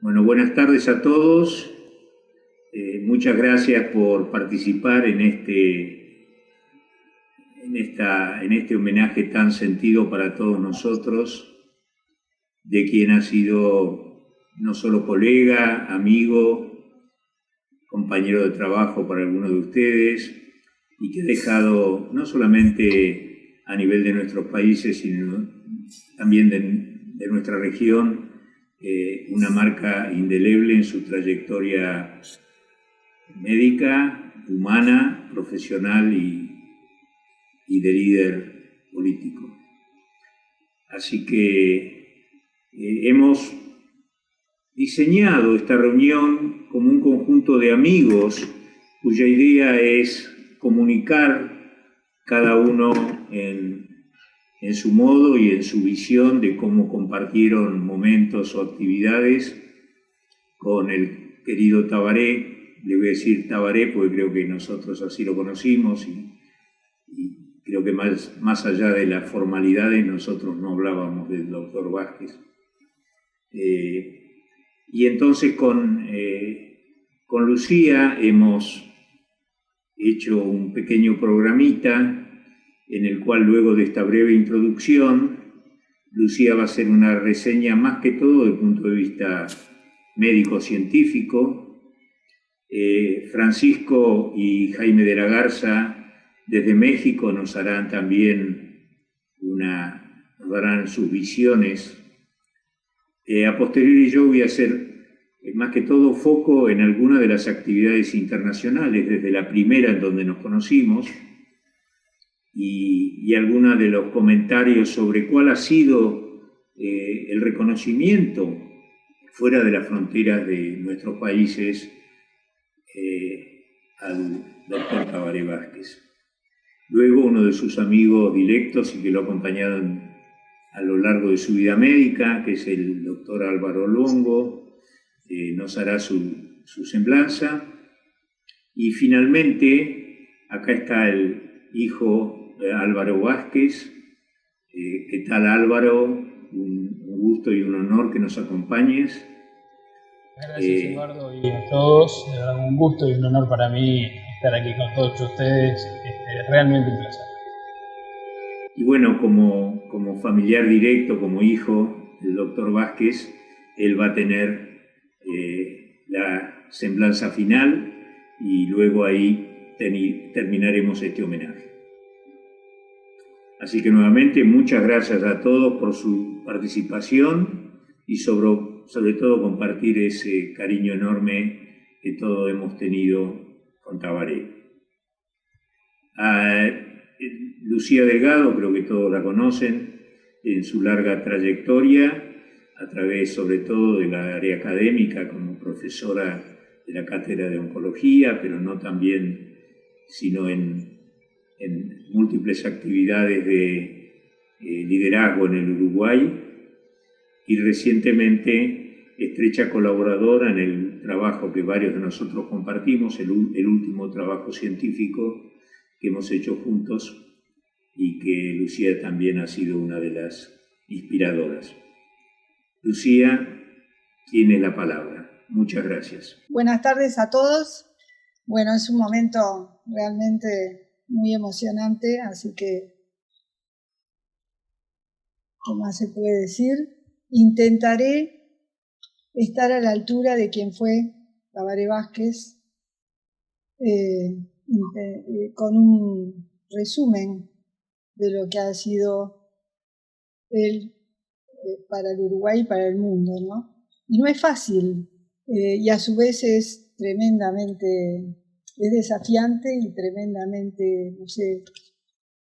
Bueno, buenas tardes a todos. Muchas gracias por participar en este homenaje tan sentido para todos nosotros, de quien ha sido no solo colega, amigo, compañero de trabajo para algunos de ustedes, y que ha dejado no solamente a nivel de nuestros países, sino también de nuestra región, una marca indeleble en su trayectoria médica, humana, profesional y de líder político. Así que hemos diseñado esta reunión como un conjunto de amigos cuya idea es comunicar cada uno en su modo y en su visión de cómo compartieron momentos o actividades con el querido Tabaré. Le voy a decir Tabaré porque creo que nosotros así lo conocimos y creo que más allá de las formalidades nosotros no hablábamos del doctor Vázquez. Y entonces con Lucía hemos hecho un pequeño programita en el cual luego de esta breve introducción, Lucía va a hacer una reseña más que todo desde el punto de vista médico-científico. Francisco y Jaime de la Garza desde México nos harán también nos darán sus visiones. A posteriori yo voy a hacer más que todo foco en algunas de las actividades internacionales, desde la primera en donde nos conocimos, y algunos de los comentarios sobre cuál ha sido el reconocimiento fuera de las fronteras de nuestros países al doctor Tabaré Vázquez. Luego uno de sus amigos directos y que lo acompañaron a lo largo de su vida médica, que es el doctor Álvaro Longo, nos hará su semblanza. Y finalmente, acá está el hijo Álvaro Vázquez. ¿Qué tal, Álvaro? Un gusto y un honor que nos acompañes. Gracias, Eduardo, y a todos. Un gusto y un honor para mí estar aquí con todos ustedes. Realmente un placer. Y bueno, como familiar directo, como hijo del doctor Vázquez, él va a tener la semblanza final y luego ahí terminaremos este homenaje. Así que nuevamente muchas gracias a todos por su participación y sobre todo compartir ese cariño enorme que todos hemos tenido con Tabaré. Lucía Delgado, creo que todos la conocen, en su larga trayectoria, a través sobre todo de la área académica como profesora de la cátedra de oncología, pero no también, sino en múltiples actividades de liderazgo en el Uruguay, y recientemente estrecha colaboradora en el trabajo que varios de nosotros compartimos, el último trabajo científico que hemos hecho juntos y que Lucía también ha sido una de las inspiradoras. Lucía, tiene la palabra. Muchas gracias. Buenas tardes a todos. Bueno, es un momento realmente muy emocionante, así que, ¿qué más se puede decir? Intentaré estar a la altura de quien fue Tabaré Vázquez, con un resumen de lo que ha sido él para el Uruguay y para el mundo, ¿no? Y no es fácil, y a su vez es tremendamente, es desafiante y tremendamente, no sé,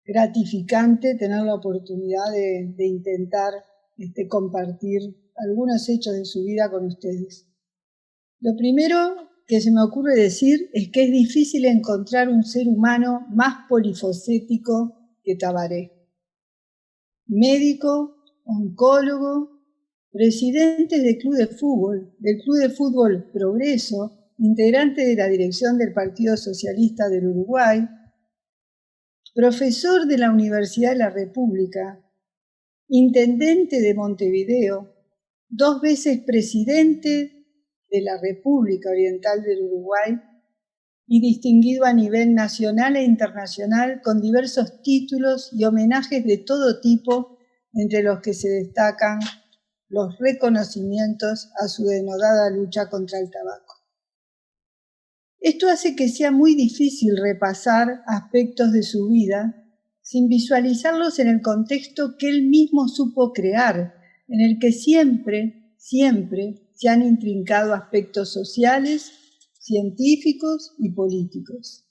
gratificante tener la oportunidad de intentar compartir algunos hechos de su vida con ustedes. Lo primero que se me ocurre decir es que es difícil encontrar un ser humano más polifacético que Tabaré. Médico, oncólogo, presidente del Club de Fútbol Progreso, integrante de la dirección del Partido Socialista del Uruguay, profesor de la Universidad de la República, intendente de Montevideo, 2 veces presidente de la República Oriental del Uruguay y distinguido a nivel nacional e internacional con diversos títulos y homenajes de todo tipo, entre los que se destacan los reconocimientos a su denodada lucha contra el tabaco. Esto hace que sea muy difícil repasar aspectos de su vida sin visualizarlos en el contexto que él mismo supo crear, en el que siempre se han intrincado aspectos sociales, científicos y políticos.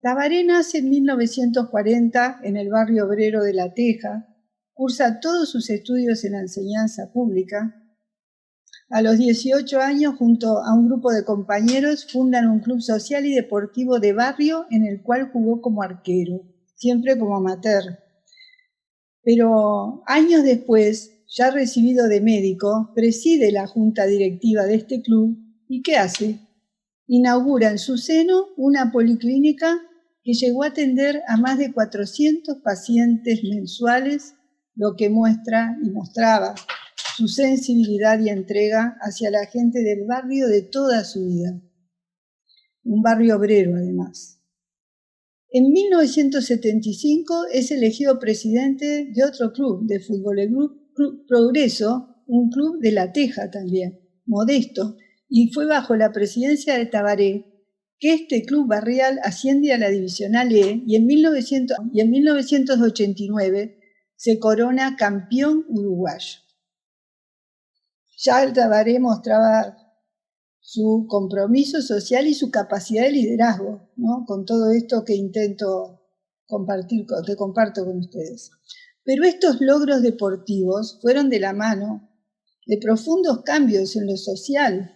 Tabaré nace en 1940 en el barrio obrero de La Teja, cursa todos sus estudios en la enseñanza pública. A los 18 años, junto a un grupo de compañeros, fundan un club social y deportivo de barrio en el cual jugó como arquero, siempre como amateur. Pero años después, ya recibido de médico, preside la junta directiva de este club y ¿qué hace? Inaugura en su seno una policlínica que llegó a atender a más de 400 pacientes mensuales, lo que muestra y mostraba su sensibilidad y entrega hacia la gente del barrio de toda su vida. Un barrio obrero, además. En 1975 es elegido presidente de otro club de fútbol, el Club Progreso, un club de La Teja también, modesto, y fue bajo la presidencia de Tabaré que este club barrial asciende a la Divisional E y en 1989 se corona campeón uruguayo. Ya el Tabaré mostraba su compromiso social y su capacidad de liderazgo, ¿no? Con todo esto que intento compartir, que comparto con ustedes. Pero estos logros deportivos fueron de la mano de profundos cambios en lo social,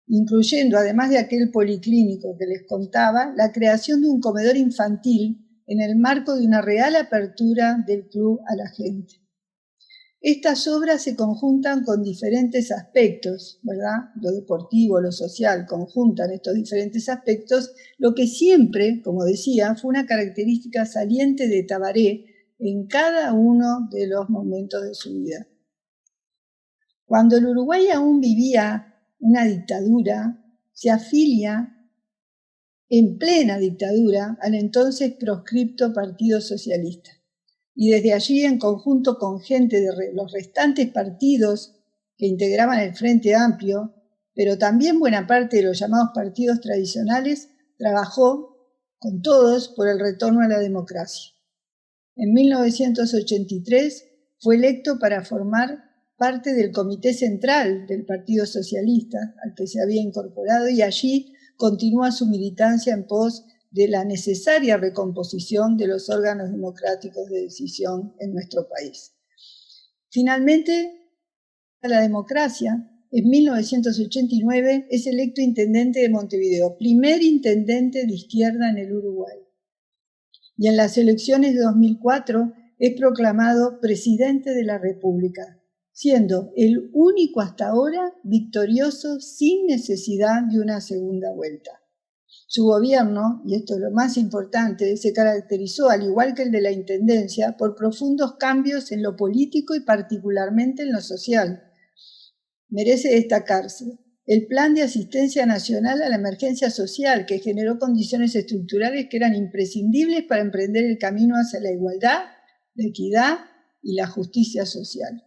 incluyendo, además de aquel policlínico que les contaba, la creación de un comedor infantil en el marco de una real apertura del club a la gente. Estas obras se conjuntan con diferentes aspectos, ¿verdad? Lo deportivo, lo social, conjuntan estos diferentes aspectos, lo que siempre, como decía, fue una característica saliente de Tabaré en cada uno de los momentos de su vida. Cuando el Uruguay aún vivía una dictadura, se afilia en plena dictadura al entonces proscripto Partido Socialista. Y desde allí, en conjunto con gente de los restantes partidos que integraban el Frente Amplio, pero también buena parte de los llamados partidos tradicionales, trabajó con todos por el retorno a la democracia. En 1983 fue electo para formar parte del Comité Central del Partido Socialista, al que se había incorporado, y allí continúa su militancia en pos de la necesaria recomposición de los órganos democráticos de decisión en nuestro país. Finalmente, a la democracia, en 1989 es electo intendente de Montevideo, primer intendente de izquierda en el Uruguay. Y en las elecciones de 2004 es proclamado presidente de la República, siendo el único hasta ahora victorioso sin necesidad de una segunda vuelta. Su gobierno, y esto es lo más importante, se caracterizó, al igual que el de la Intendencia, por profundos cambios en lo político y particularmente en lo social. Merece destacarse el Plan de Asistencia Nacional a la Emergencia Social, que generó condiciones estructurales que eran imprescindibles para emprender el camino hacia la igualdad, la equidad y la justicia social.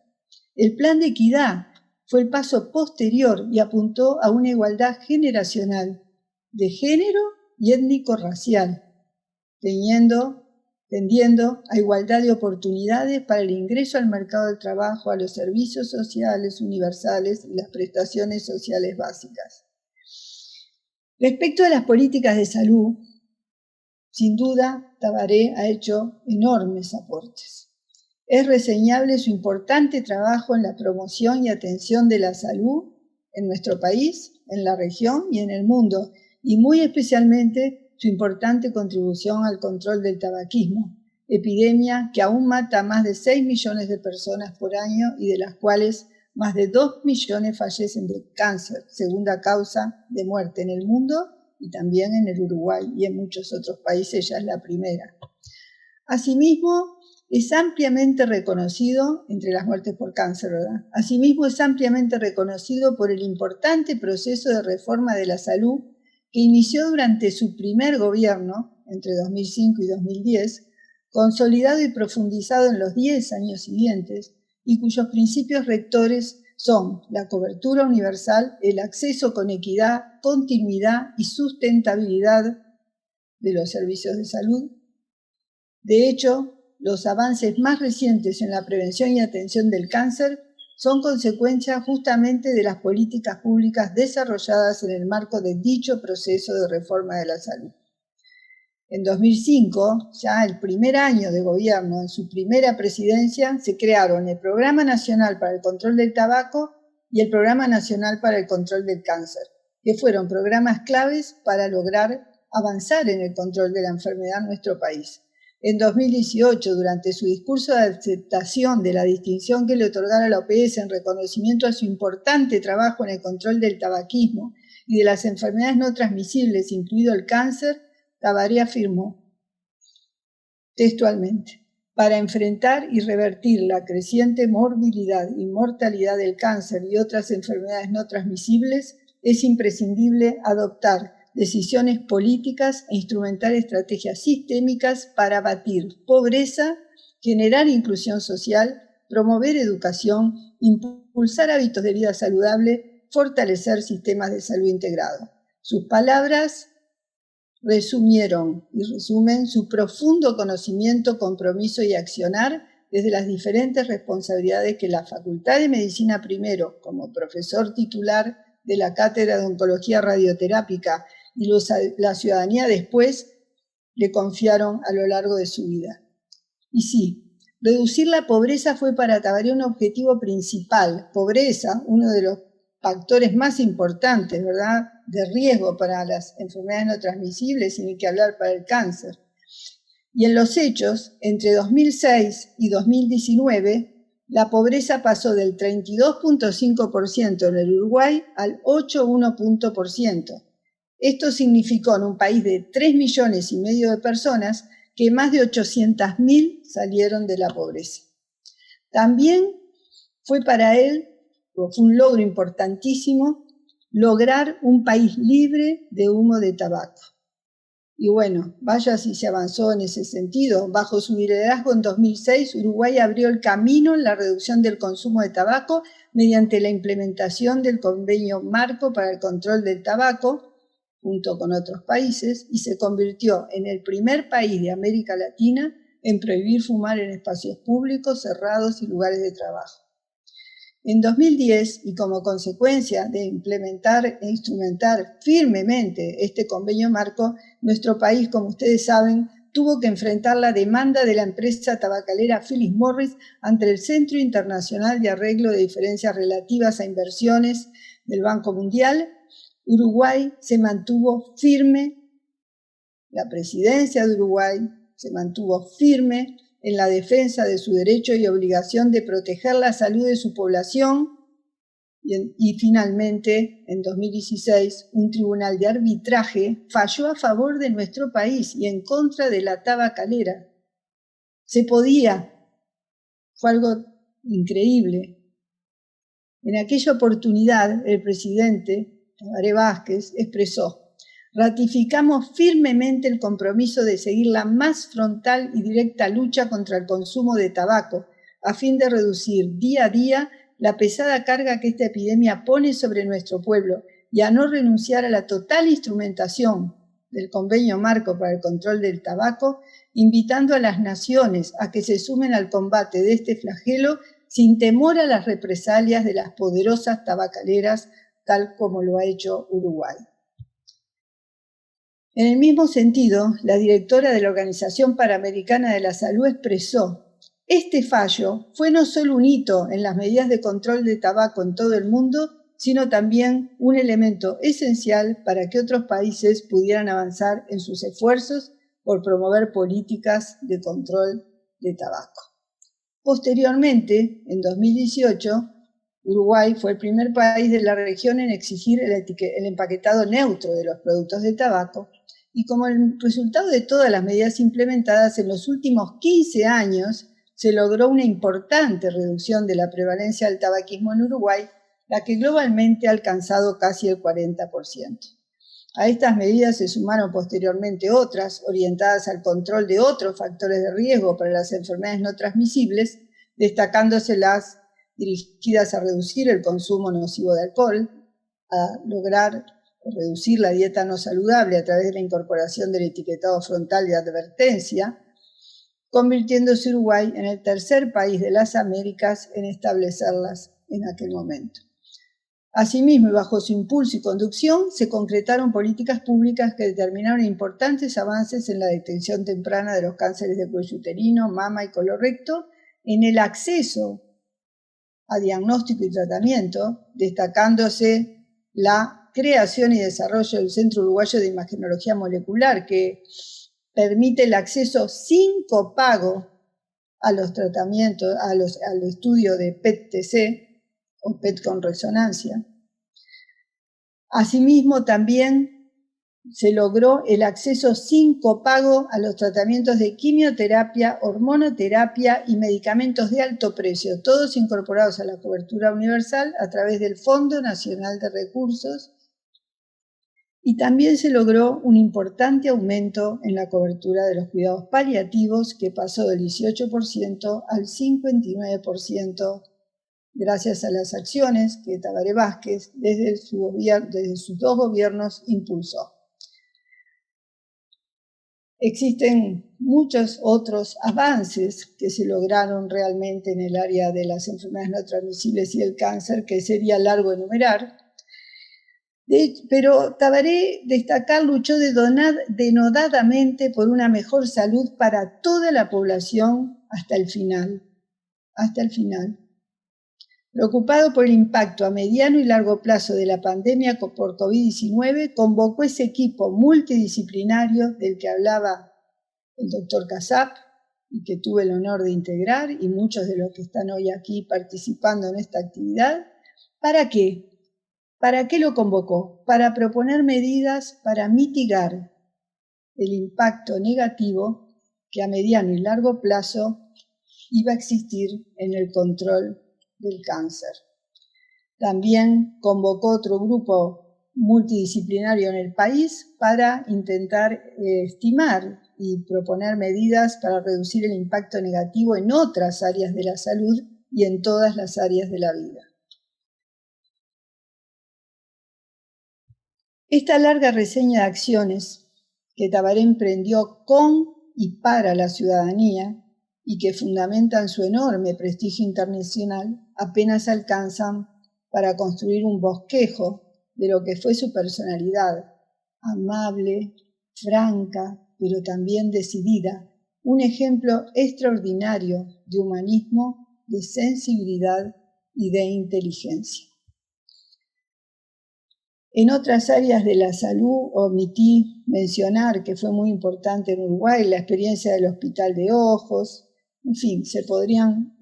El Plan de Equidad fue el paso posterior y apuntó a una igualdad generacional, de género y étnico-racial, tendiendo a igualdad de oportunidades para el ingreso al mercado del trabajo, a los servicios sociales universales y las prestaciones sociales básicas. Respecto a las políticas de salud, sin duda, Tabaré ha hecho enormes aportes. Es reseñable su importante trabajo en la promoción y atención de la salud en nuestro país, en la región y en el mundo, y muy especialmente su importante contribución al control del tabaquismo, epidemia que aún mata a más de 6 millones de personas por año y de las cuales más de 2 millones fallecen de cáncer, segunda causa de muerte en el mundo y también en el Uruguay y en muchos otros países ya es la primera. Asimismo, es ampliamente reconocido entre las muertes por cáncer, ¿verdad? Asimismo, es ampliamente reconocido por el importante proceso de reforma de la salud que inició durante su primer gobierno, entre 2005 y 2010, consolidado y profundizado en los 10 años siguientes, y cuyos principios rectores son la cobertura universal, el acceso con equidad, continuidad y sustentabilidad de los servicios de salud. De hecho, los avances más recientes en la prevención y atención del cáncer son consecuencia justamente de las políticas públicas desarrolladas en el marco de dicho proceso de reforma de la salud. En 2005, ya el primer año de gobierno, en su primera presidencia, se crearon el Programa Nacional para el Control del Tabaco y el Programa Nacional para el Control del Cáncer, que fueron programas claves para lograr avanzar en el control de la enfermedad en nuestro país. En 2018, durante su discurso de aceptación de la distinción que le otorgara la OPS en reconocimiento a su importante trabajo en el control del tabaquismo y de las enfermedades no transmisibles, incluido el cáncer, Tabaré afirmó textualmente: para enfrentar y revertir la creciente morbilidad y mortalidad del cáncer y otras enfermedades no transmisibles, es imprescindible adoptar decisiones políticas e instrumentar estrategias sistémicas para abatir pobreza, generar inclusión social, promover educación, impulsar hábitos de vida saludable, fortalecer sistemas de salud integrados. Sus palabras resumieron y resumen su profundo conocimiento, compromiso y accionar desde las diferentes responsabilidades que la Facultad de Medicina primero, como profesor titular de la Cátedra de Oncología Radioterápica, y la ciudadanía después le confiaron a lo largo de su vida. Y sí, reducir la pobreza fue para Tabaré un objetivo principal. Pobreza, uno de los factores más importantes, ¿verdad?, de riesgo para las enfermedades no transmisibles, y ni que hablar para el cáncer. Y en los hechos, entre 2006 y 2019, la pobreza pasó del 32.5% en el Uruguay al 8,1%. Esto significó en un país de 3,5 millones de personas que más de 800.000 salieron de la pobreza. También fue para él, fue un logro importantísimo, lograr un país libre de humo de tabaco. Y bueno, vaya si se avanzó en ese sentido. Bajo su liderazgo en 2006, Uruguay abrió el camino en la reducción del consumo de tabaco mediante la implementación del Convenio Marco para el Control del Tabaco, junto con otros países, y se convirtió en el primer país de América Latina en prohibir fumar en espacios públicos, cerrados y lugares de trabajo. En 2010, y como consecuencia de implementar e instrumentar firmemente este convenio marco, nuestro país, como ustedes saben, tuvo que enfrentar la demanda de la empresa tabacalera Philip Morris ante el Centro Internacional de Arreglo de Diferencias Relativas a Inversiones del Banco Mundial. Uruguay se mantuvo firme, la presidencia de Uruguay se mantuvo firme en la defensa de su derecho y obligación de proteger la salud de su población, y finalmente, en 2016, un tribunal de arbitraje falló a favor de nuestro país y en contra de la tabacalera. Se podía, fue algo increíble. En aquella oportunidad, el presidente Tabaré Vázquez expresó: ratificamos firmemente el compromiso de seguir la más frontal y directa lucha contra el consumo de tabaco, a fin de reducir día a día la pesada carga que esta epidemia pone sobre nuestro pueblo y a no renunciar a la total instrumentación del Convenio Marco para el Control del Tabaco, invitando a las naciones a que se sumen al combate de este flagelo sin temor a las represalias de las poderosas tabacaleras, tal como lo ha hecho Uruguay. En el mismo sentido, la directora de la Organización Panamericana de la Salud expresó: este fallo fue no solo un hito en las medidas de control de tabaco en todo el mundo, sino también un elemento esencial para que otros países pudieran avanzar en sus esfuerzos por promover políticas de control de tabaco. Posteriormente, en 2018, Uruguay fue el primer país de la región en exigir el empaquetado neutro de los productos de tabaco, y como el resultado de todas las medidas implementadas en los últimos 15 años, se logró una importante reducción de la prevalencia del tabaquismo en Uruguay, la que globalmente ha alcanzado casi el 40%. A estas medidas se sumaron posteriormente otras, orientadas al control de otros factores de riesgo para las enfermedades no transmisibles, destacándose las dirigidas a reducir el consumo nocivo de alcohol, a lograr reducir la dieta no saludable a través de la incorporación del etiquetado frontal de advertencia, convirtiéndose Uruguay en el tercer país de las Américas en establecerlas en aquel momento. Asimismo, y bajo su impulso y conducción, se concretaron políticas públicas que determinaron importantes avances en la detección temprana de los cánceres de cuello uterino, mama y colorecto, en el acceso a diagnóstico y tratamiento, destacándose la creación y desarrollo del Centro Uruguayo de Imagenología Molecular, que permite el acceso sin copago a los tratamientos, al estudio de PET-TC, o PET con resonancia. Asimismo, también se logró el acceso sin copago a los tratamientos de quimioterapia, hormonoterapia y medicamentos de alto precio, todos incorporados a la cobertura universal a través del Fondo Nacional de Recursos, y también se logró un importante aumento en la cobertura de los cuidados paliativos, que pasó del 18% al 59%, gracias a las acciones que Tabaré Vázquez desde sus dos gobiernos impulsó. Existen muchos otros avances que se lograron realmente en el área de las enfermedades no transmisibles y el cáncer, que sería largo enumerar, pero Tabaré luchó denodadamente por una mejor salud para toda la población hasta el final. Preocupado por el impacto a mediano y largo plazo de la pandemia por COVID-19, convocó ese equipo multidisciplinario del que hablaba el doctor Casap y que tuve el honor de integrar, y muchos de los que están hoy aquí participando en esta actividad. ¿Para qué? ¿Para qué lo convocó? Para proponer medidas para mitigar el impacto negativo que a mediano y largo plazo iba a existir en el control del cáncer. También convocó otro grupo multidisciplinario en el país para intentar estimar y proponer medidas para reducir el impacto negativo en otras áreas de la salud y en todas las áreas de la vida. Esta larga reseña de acciones que Tabaré emprendió con y para la ciudadanía y que fundamentan su enorme prestigio internacional, apenas alcanzan para construir un bosquejo de lo que fue su personalidad, amable, franca, pero también decidida, un ejemplo extraordinario de humanismo, de sensibilidad y de inteligencia. En otras áreas de la salud omití mencionar que fue muy importante en Uruguay la experiencia del Hospital de Ojos. En fin, se podrían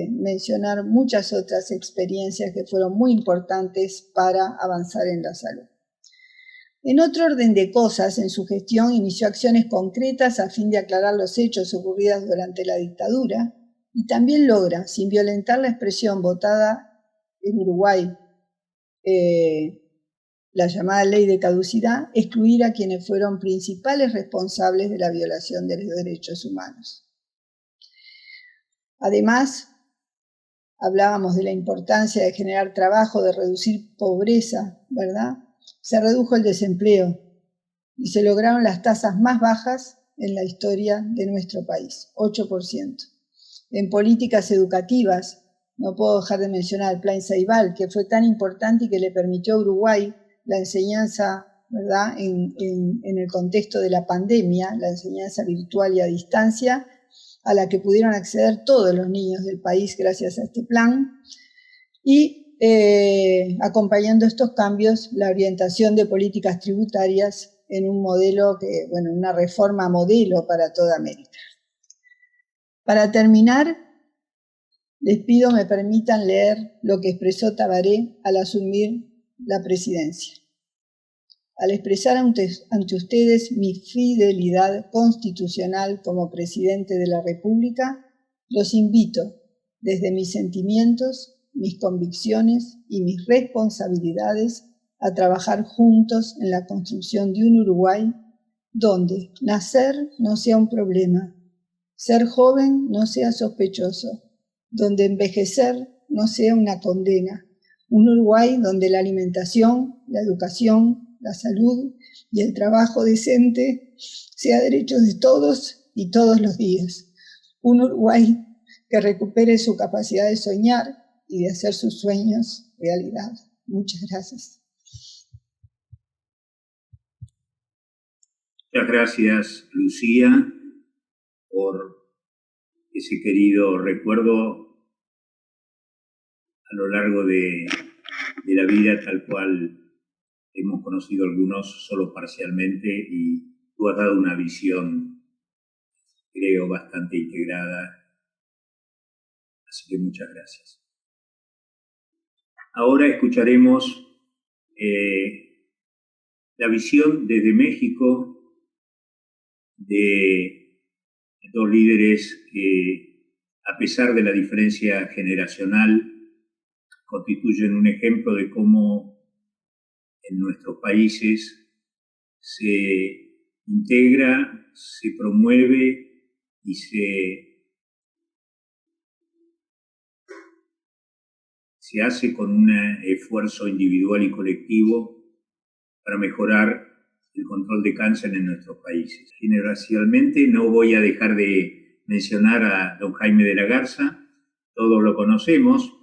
mencionar muchas otras experiencias que fueron muy importantes para avanzar en la salud. En otro orden de cosas, en su gestión inició acciones concretas a fin de aclarar los hechos ocurridos durante la dictadura y también logra, sin violentar la expresión votada en Uruguay, la llamada ley de caducidad, excluir a quienes fueron principales responsables de la violación de los derechos humanos. Además, hablábamos de la importancia de generar trabajo, de reducir pobreza, ¿verdad? Se redujo el desempleo y se lograron las tasas más bajas en la historia de nuestro país, 8%. En políticas educativas, no puedo dejar de mencionar el Plan Ceibal, que fue tan importante y que le permitió a Uruguay la enseñanza, ¿verdad?, en el contexto de la pandemia, la enseñanza virtual y a distancia, a la que pudieron acceder todos los niños del país gracias a este plan, y acompañando estos cambios, la orientación de políticas tributarias en un modelo una reforma modelo para toda América. Para terminar, les pido me permitan leer lo que expresó Tabaré al asumir la presidencia. Al expresar ante ustedes mi fidelidad constitucional como presidente de la República, Los invito, desde mis sentimientos, mis convicciones y mis responsabilidades, a trabajar juntos en la construcción de un Uruguay donde nacer no sea un problema, ser joven no sea sospechoso, donde envejecer no sea una condena, un Uruguay donde la alimentación, la educación, la salud y el trabajo decente sea derecho de todos y todos los días, un Uruguay que recupere su capacidad de soñar y de hacer sus sueños realidad. Muchas gracias. Muchas gracias, Lucía, por ese querido recuerdo a lo largo de la vida, tal cual hemos conocido algunos solo parcialmente, y tú has dado una visión, creo, bastante integrada. Así que muchas gracias. Ahora escucharemos la visión desde México de dos líderes que, a pesar de la diferencia generacional, constituyen un ejemplo de cómo en nuestros países se integra, se promueve y se hace con un esfuerzo individual y colectivo para mejorar el control de cáncer en nuestros países. Generacionalmente no voy a dejar de mencionar a don Jaime de la Garza, todos lo conocemos,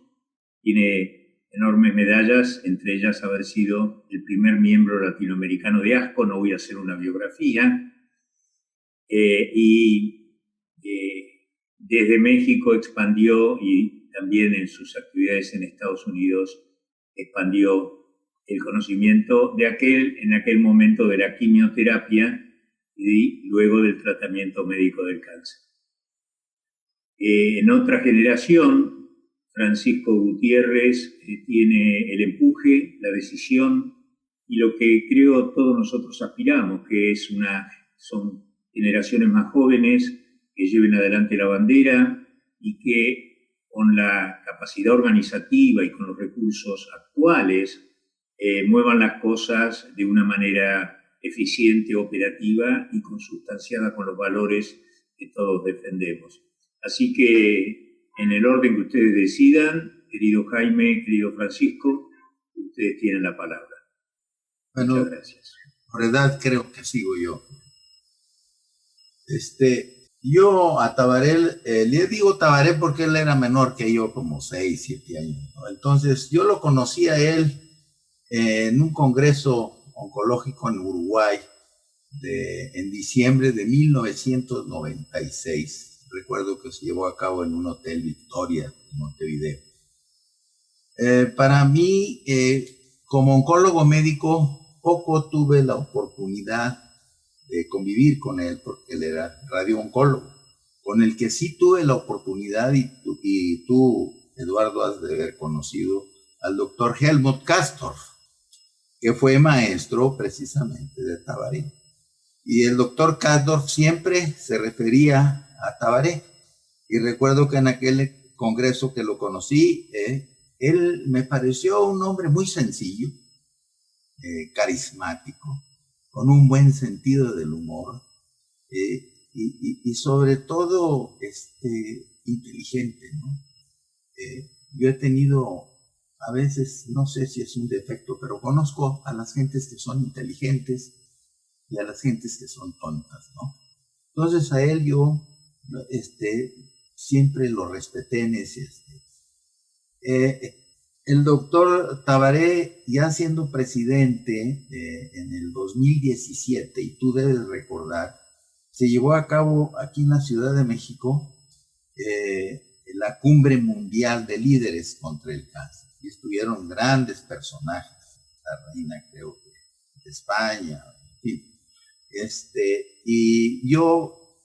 tiene enormes medallas, entre ellas haber sido el primer miembro latinoamericano de ASCO, no voy a hacer una biografía, desde México expandió, y también en sus actividades en Estados Unidos expandió el conocimiento en aquel momento de la quimioterapia y luego del tratamiento médico del cáncer. En otra generación, Francisco Gutiérrez tiene el empuje, la decisión y lo que creo todos nosotros aspiramos, que son generaciones más jóvenes que lleven adelante la bandera y que con la capacidad organizativa y con los recursos actuales muevan las cosas de una manera eficiente, operativa y consustanciada con los valores que todos defendemos. Así que, en el orden que ustedes decidan, querido Jaime, querido Francisco, ustedes tienen la palabra. Bueno, muchas gracias. Por edad creo que sigo yo. Yo a Tabaré, le digo Tabaré porque él era menor que yo, como 6, 7 años, ¿no? Entonces, yo lo conocí a él en un congreso oncológico en Uruguay en diciembre de 1996. Recuerdo que se llevó a cabo en un hotel Victoria, en Montevideo. Para mí, como oncólogo médico, poco tuve la oportunidad de convivir con él, porque él era radiooncólogo. Con el que sí tuve la oportunidad, y tú, Eduardo, has de haber conocido al doctor Helmut Kastorf, que fue maestro precisamente de Tabaré. Y el doctor Kastorf siempre se refería a Tabaré. Y recuerdo que en aquel congreso que lo conocí, él me pareció un hombre muy sencillo, carismático, con un buen sentido del humor, y sobre todo inteligente, ¿no? Yo he tenido, a veces, no sé si es un defecto, pero conozco a las gentes que son inteligentes y a las gentes que son tontas, ¿no? Entonces a él yo siempre lo respeté en ese aspecto. El doctor Tabaré, ya siendo presidente en el 2017, y tú debes recordar, se llevó a cabo aquí en la Ciudad de México la cumbre mundial de líderes contra el cáncer. Y estuvieron grandes personajes, la reina, creo que, de España, en fin. Y yo,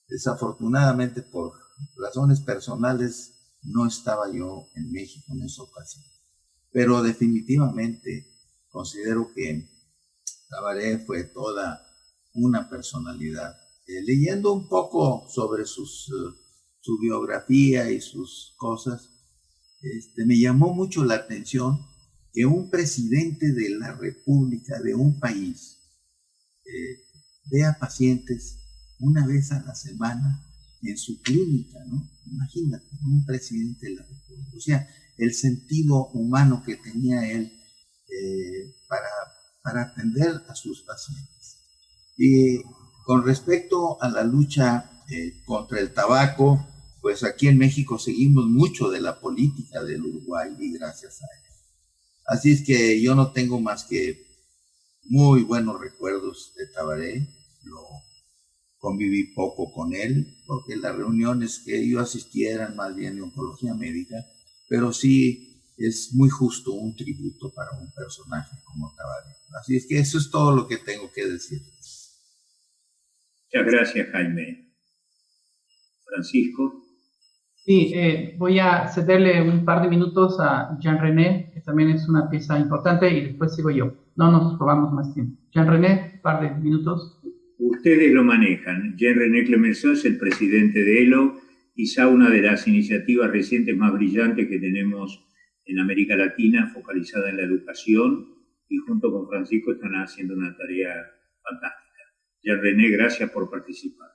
desafortunadamente, por razones personales, no estaba yo en México en esa ocasión. Pero definitivamente considero que Tabaré fue toda una personalidad. Leyendo un poco sobre sus su biografía y sus cosas, me llamó mucho la atención que un presidente de la República de un país vea pacientes una vez a la semana en su clínica, ¿no? Imagínate, un presidente de la República. O sea, el sentido humano que tenía él para atender a sus pacientes. Y con respecto a la lucha contra el tabaco, pues aquí en México seguimos mucho de la política del Uruguay y gracias a él. Así es que yo no tengo más que muy buenos recuerdos de Tabaré. Conviví poco con él, porque las reuniones que yo asistía eran más bien de oncología médica, pero sí es muy justo un tributo para un personaje como Tabaré. Así es que eso es todo lo que tengo que decirles. Muchas gracias, Jaime. Francisco. Sí, voy a cederle un par de minutos a Jean-René, que también es una pieza importante, y después sigo yo. No nos robamos más tiempo. Jean-René, un par de minutos. Ustedes lo manejan. Jean-René Clemenceau es el presidente de ELO, quizá una de las iniciativas recientes más brillantes que tenemos en América Latina, focalizada en la educación, y junto con Francisco están haciendo una tarea fantástica. Jean-René, gracias por participar.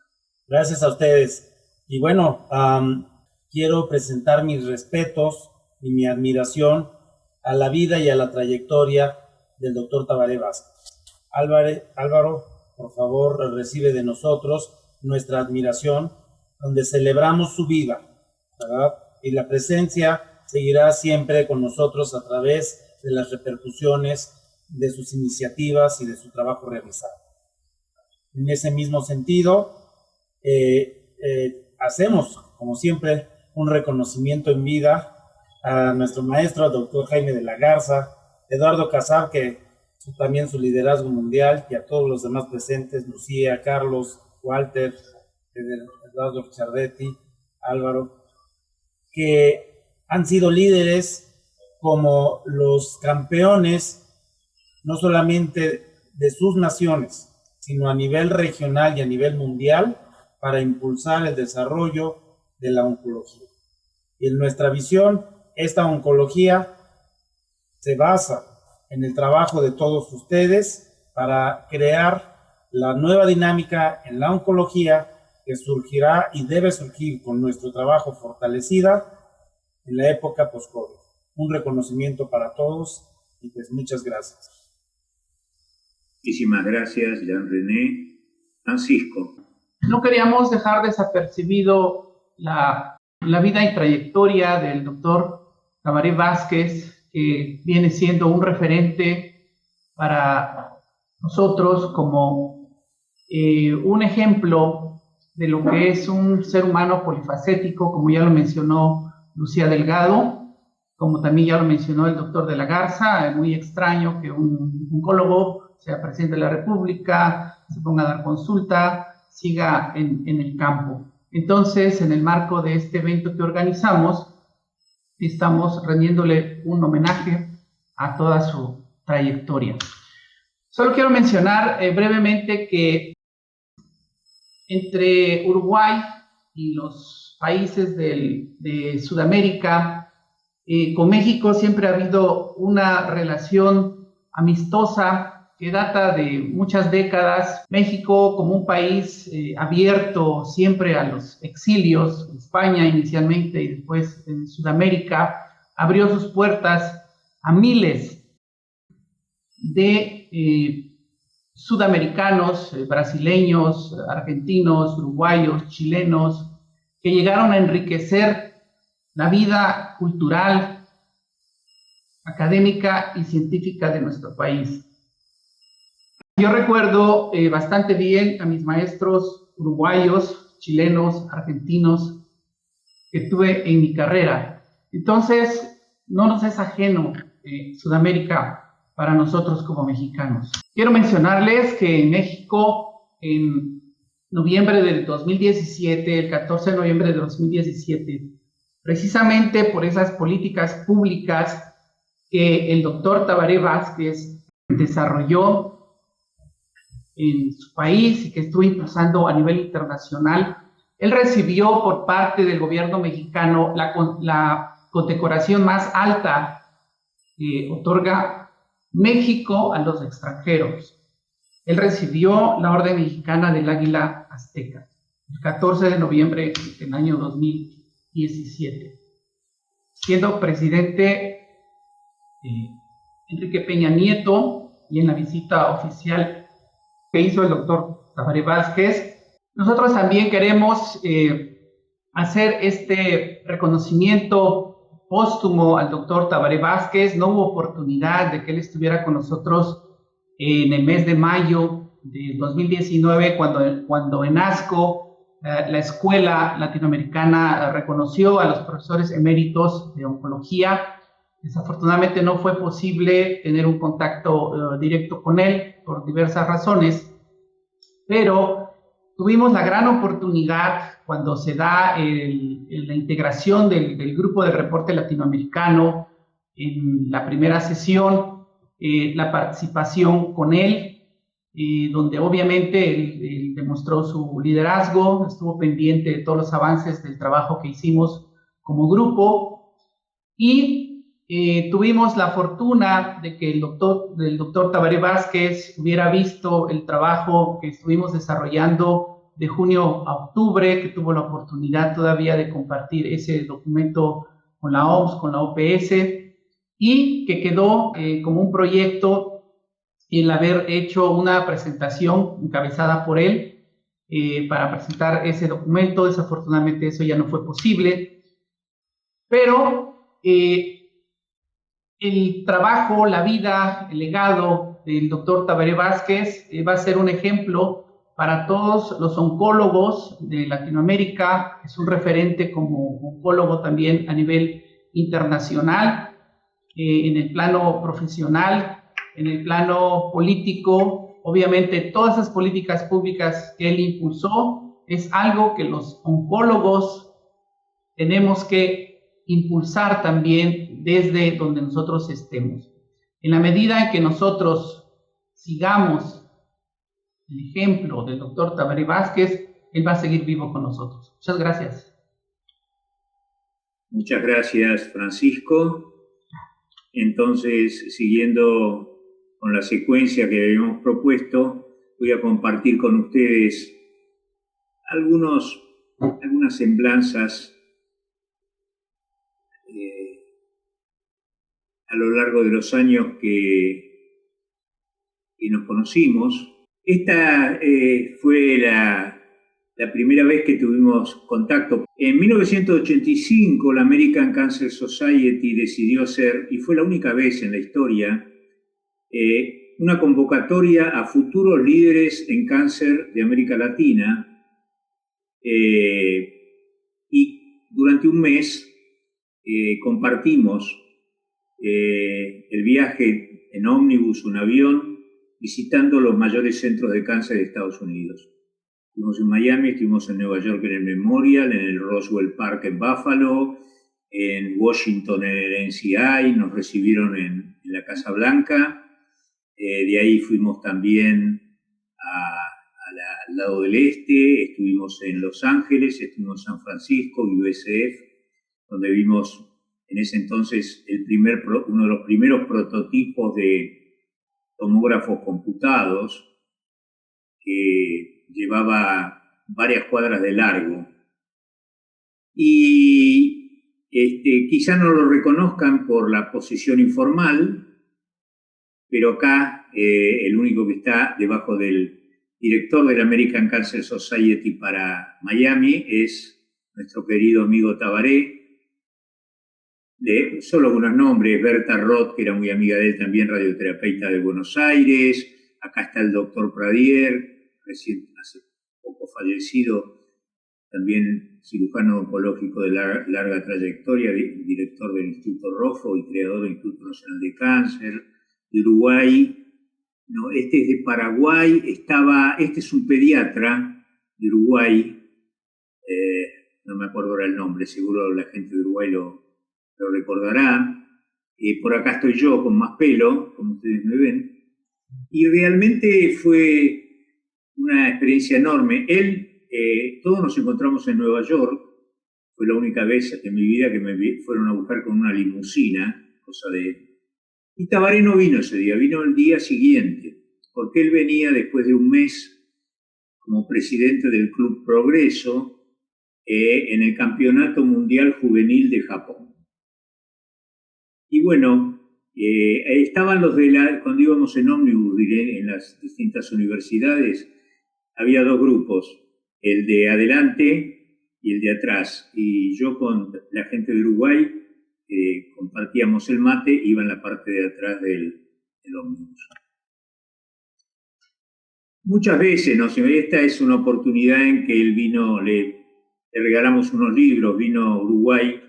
Gracias a ustedes. Y bueno, quiero presentar mis respetos y mi admiración a la vida y a la trayectoria del doctor Tabaré Vázquez. Álvaro, por favor, recibe de nosotros nuestra admiración, donde celebramos su vida, ¿verdad? Y la presencia seguirá siempre con nosotros a través de las repercusiones de sus iniciativas y de su trabajo realizado. En ese mismo sentido, hacemos, como siempre, un reconocimiento en vida a nuestro maestro, al doctor Jaime de la Garza, Eduardo Casab, que también su liderazgo mundial, y a todos los demás presentes, Lucía, Carlos, Walter, Eduardo Richardetti, Álvaro, que han sido líderes como los campeones, no solamente de sus naciones, sino a nivel regional y a nivel mundial, para impulsar el desarrollo de la oncología. Y en nuestra visión, esta oncología se basa en el trabajo de todos ustedes para crear la nueva dinámica en la oncología que surgirá y debe surgir con nuestro trabajo fortalecida en la época post-COVID. Un reconocimiento para todos y pues muchas gracias. Muchísimas gracias, Jean-René. Francisco. No queríamos dejar desapercibido la vida y trayectoria del doctor Tabaré Vázquez, que viene siendo un referente para nosotros como un ejemplo de lo que es un ser humano polifacético, como ya lo mencionó Lucía Delgado, como también ya lo mencionó el doctor de la Garza. Es muy extraño que un oncólogo sea presidente de la República, se ponga a dar consulta, siga en el campo. Entonces, en el marco de este evento que organizamos, estamos rendiéndole un homenaje a toda su trayectoria. Solo quiero mencionar brevemente que entre Uruguay y los países de Sudamérica, con México siempre ha habido una relación amistosa que data de muchas décadas. México, como un país abierto siempre a los exilios, España inicialmente y después en Sudamérica, abrió sus puertas a miles de sudamericanos, brasileños, argentinos, uruguayos, chilenos, que llegaron a enriquecer la vida cultural, académica y científica de nuestro país. Yo recuerdo bastante bien a mis maestros uruguayos, chilenos, argentinos que tuve en mi carrera. Entonces, no nos es ajeno Sudamérica para nosotros como mexicanos. Quiero mencionarles que en México, en noviembre del 2017, el 14 de noviembre de 2017, precisamente por esas políticas públicas que el doctor Tabaré Vázquez desarrolló en su país y que estuvo impulsando a nivel internacional, Él recibió por parte del gobierno mexicano la condecoración más alta que otorga México a los extranjeros. Él recibió la Orden Mexicana del Águila Azteca el 14 de noviembre del año 2017. Siendo presidente Enrique Peña Nieto y en la visita oficial que hizo el doctor Tabaré Vázquez, nosotros también queremos hacer este reconocimiento póstumo al doctor Tabaré Vázquez. No hubo oportunidad de que él estuviera con nosotros en el mes de mayo de 2019, cuando en ASCO, la escuela latinoamericana reconoció a los profesores eméritos de oncología. Desafortunadamente no fue posible tener un contacto directo con él por diversas razones, pero tuvimos la gran oportunidad cuando se da la integración del grupo de reporte latinoamericano en la primera sesión, la participación con él, donde obviamente él demostró su liderazgo, estuvo pendiente de todos los avances del trabajo que hicimos como grupo, y tuvimos la fortuna de que el doctor Tabaré Vázquez hubiera visto el trabajo que estuvimos desarrollando de junio a octubre, que tuvo la oportunidad todavía de compartir ese documento con la OMS, con la OPS, y que quedó como un proyecto el haber hecho una presentación encabezada por él para presentar ese documento. Desafortunadamente eso ya no fue posible, pero el trabajo, la vida, el legado del doctor Tabaré Vázquez va a ser un ejemplo para todos los oncólogos de Latinoamérica. Es un referente como oncólogo también a nivel internacional, en el plano profesional, en el plano político. Obviamente todas esas políticas públicas que él impulsó es algo que los oncólogos tenemos que impulsar también desde donde nosotros estemos. En la medida en que nosotros sigamos el ejemplo del doctor Tabaré Vázquez, él va a seguir vivo con nosotros. Muchas gracias. Muchas gracias, Francisco. Entonces, siguiendo con la secuencia que habíamos propuesto, voy a compartir con ustedes algunas semblanzas a lo largo de los años que nos conocimos. Esta fue la primera vez que tuvimos contacto. En 1985 la American Cancer Society decidió hacer, y fue la única vez en la historia, una convocatoria a futuros líderes en cáncer de América Latina, y durante un mes compartimos el viaje en ómnibus, un avión, visitando los mayores centros de cáncer de Estados Unidos. Estuvimos en Miami, estuvimos en Nueva York en el Memorial, en el Roswell Park en Buffalo, en Washington en el NCI, nos recibieron en la Casa Blanca. De ahí fuimos también al lado del este, estuvimos en Los Ángeles, estuvimos en San Francisco, USF, donde vimos en ese entonces uno de los primeros prototipos de tomógrafos computados, que llevaba varias cuadras de largo. Y quizá no lo reconozcan por la posición informal, pero acá el único que está debajo del director de la American Cancer Society para Miami es nuestro querido amigo Tabaré. Solo algunos nombres: Berta Roth, que era muy amiga de él, también radioterapeuta de Buenos Aires. Acá está el doctor Pradier, hace poco fallecido, también cirujano oncológico de larga trayectoria, director del Instituto Rojo y creador del Instituto Nacional de Cáncer. De Uruguay, no, este es de Paraguay, este es un pediatra de Uruguay, no me acuerdo ahora el nombre, seguro la gente de Uruguay lo recordará. Por acá estoy yo con más pelo, como ustedes me ven, y realmente fue una experiencia enorme. Él todos nos encontramos en Nueva York. Fue la única vez en mi vida que me fueron a buscar con una limusina, cosa de... Y Tabaré no vino ese día, vino el día siguiente, porque él venía después de un mes como presidente del Club Progreso en el Campeonato Mundial Juvenil de Japón. Y bueno, estaban los de cuando íbamos en ómnibus, en las distintas universidades, había dos grupos, el de adelante y el de atrás. Y yo con la gente de Uruguay compartíamos el mate, iba en la parte de atrás del ómnibus. Muchas veces, ¿no? Esta es una oportunidad en que él vino, le regalamos unos libros, vino a Uruguay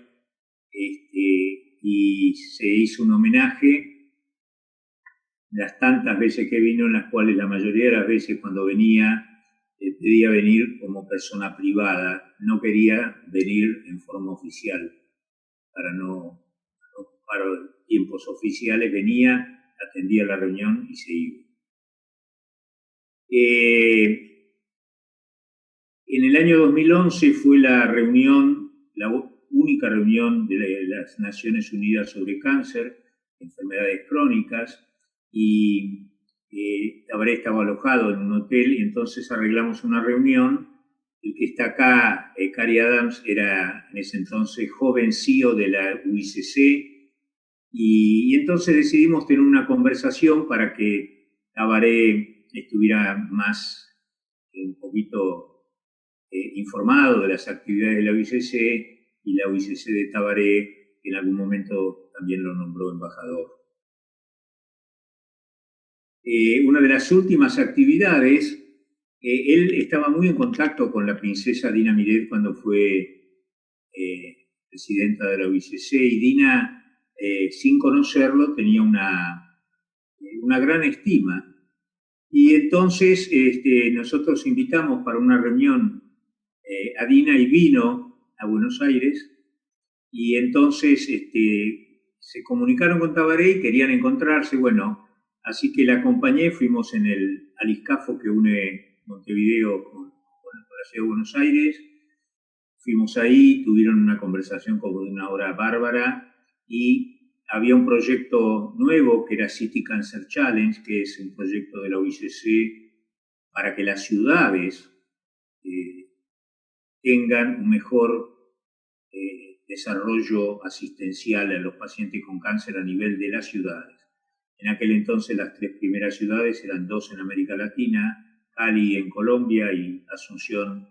y se hizo un homenaje. Las tantas veces que vino, en las cuales la mayoría de las veces cuando venía, pedía venir como persona privada, no quería venir en forma oficial, para no ocupar tiempos oficiales, venía, atendía la reunión y se iba. En el año 2011 fue la única reunión de las Naciones Unidas sobre cáncer, enfermedades crónicas, y Tabaré estaba alojado en un hotel, y entonces arreglamos una reunión. El que está acá, Cary Adams, era en ese entonces joven CEO de la UICC, y entonces decidimos tener una conversación para que Tabaré estuviera más, un poquito informado de las actividades de la UICC, y la UICC de Tabaré en algún momento también lo nombró embajador. Una de las últimas actividades, él estaba muy en contacto con la princesa Dina Miret cuando fue presidenta de la UICC, y Dina, sin conocerlo, tenía una gran estima. Y entonces nosotros invitamos para una reunión a Dina, y vino a Buenos Aires, y entonces se comunicaron con Tabaré y querían encontrarse. Bueno, así que la acompañé, fuimos en el aliscafo que une Montevideo con la ciudad de Buenos Aires, fuimos ahí, tuvieron una conversación como de una hora bárbara, y había un proyecto nuevo que era City Cancer Challenge, que es un proyecto de la UICC para que las ciudades tengan un mejor desarrollo asistencial a los pacientes con cáncer a nivel de las ciudades. En aquel entonces las 3 primeras ciudades eran 2 en América Latina, Cali en Colombia y Asunción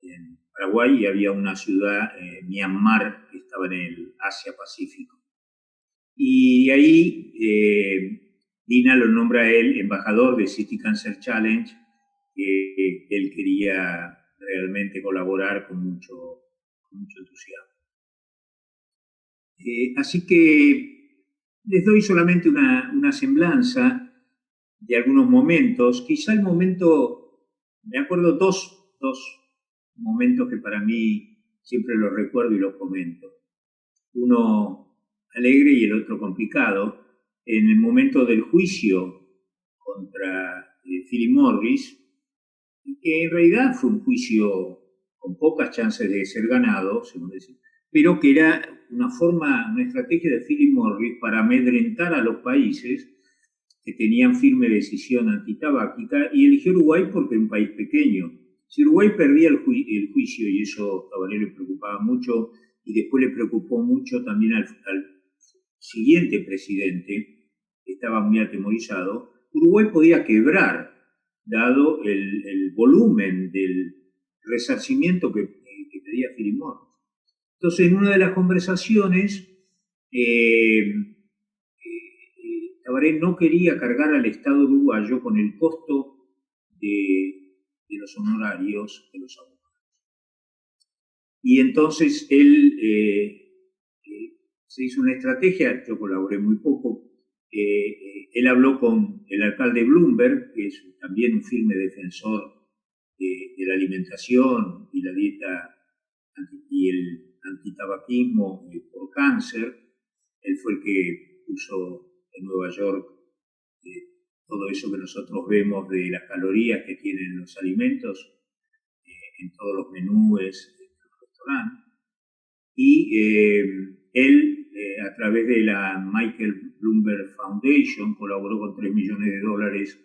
en Paraguay, y había una ciudad, Myanmar, que estaba en el Asia-Pacífico. Y de ahí Dina lo nombra a él embajador de City Cancer Challenge, que él quería realmente colaborar con mucho entusiasmo. Así que les doy solamente una semblanza de algunos momentos. Quizá el momento, me acuerdo dos momentos que para mí siempre los recuerdo y los comento. Uno alegre y el otro complicado. En el momento del juicio contra Philip Morris, que en realidad fue un juicio con pocas chances de ser ganado, según decía, pero que era una estrategia de Philip Morris para amedrentar a los países que tenían firme decisión antitabáquica, y eligió Uruguay porque era un país pequeño. Si Uruguay perdía el juicio, y eso a Tabaré le preocupaba mucho, y después le preocupó mucho también al siguiente presidente, que estaba muy atemorizado, Uruguay podía quebrar, dado el volumen del resarcimiento que pedía Philip Morris. Entonces, en una de las conversaciones, Tabaré no quería cargar al Estado uruguayo con el costo de los honorarios de los abogados. Y entonces él se hizo una estrategia, yo colaboré muy poco. Él habló con el alcalde Bloomberg, que es también un firme defensor de la alimentación y la dieta y el antitabaquismo por cáncer. Él fue el que puso en Nueva York todo eso que nosotros vemos de las calorías que tienen los alimentos en todos los menúes del restaurante. Y él, a través de la Michael Bloomberg Foundation, colaboró con $3 millones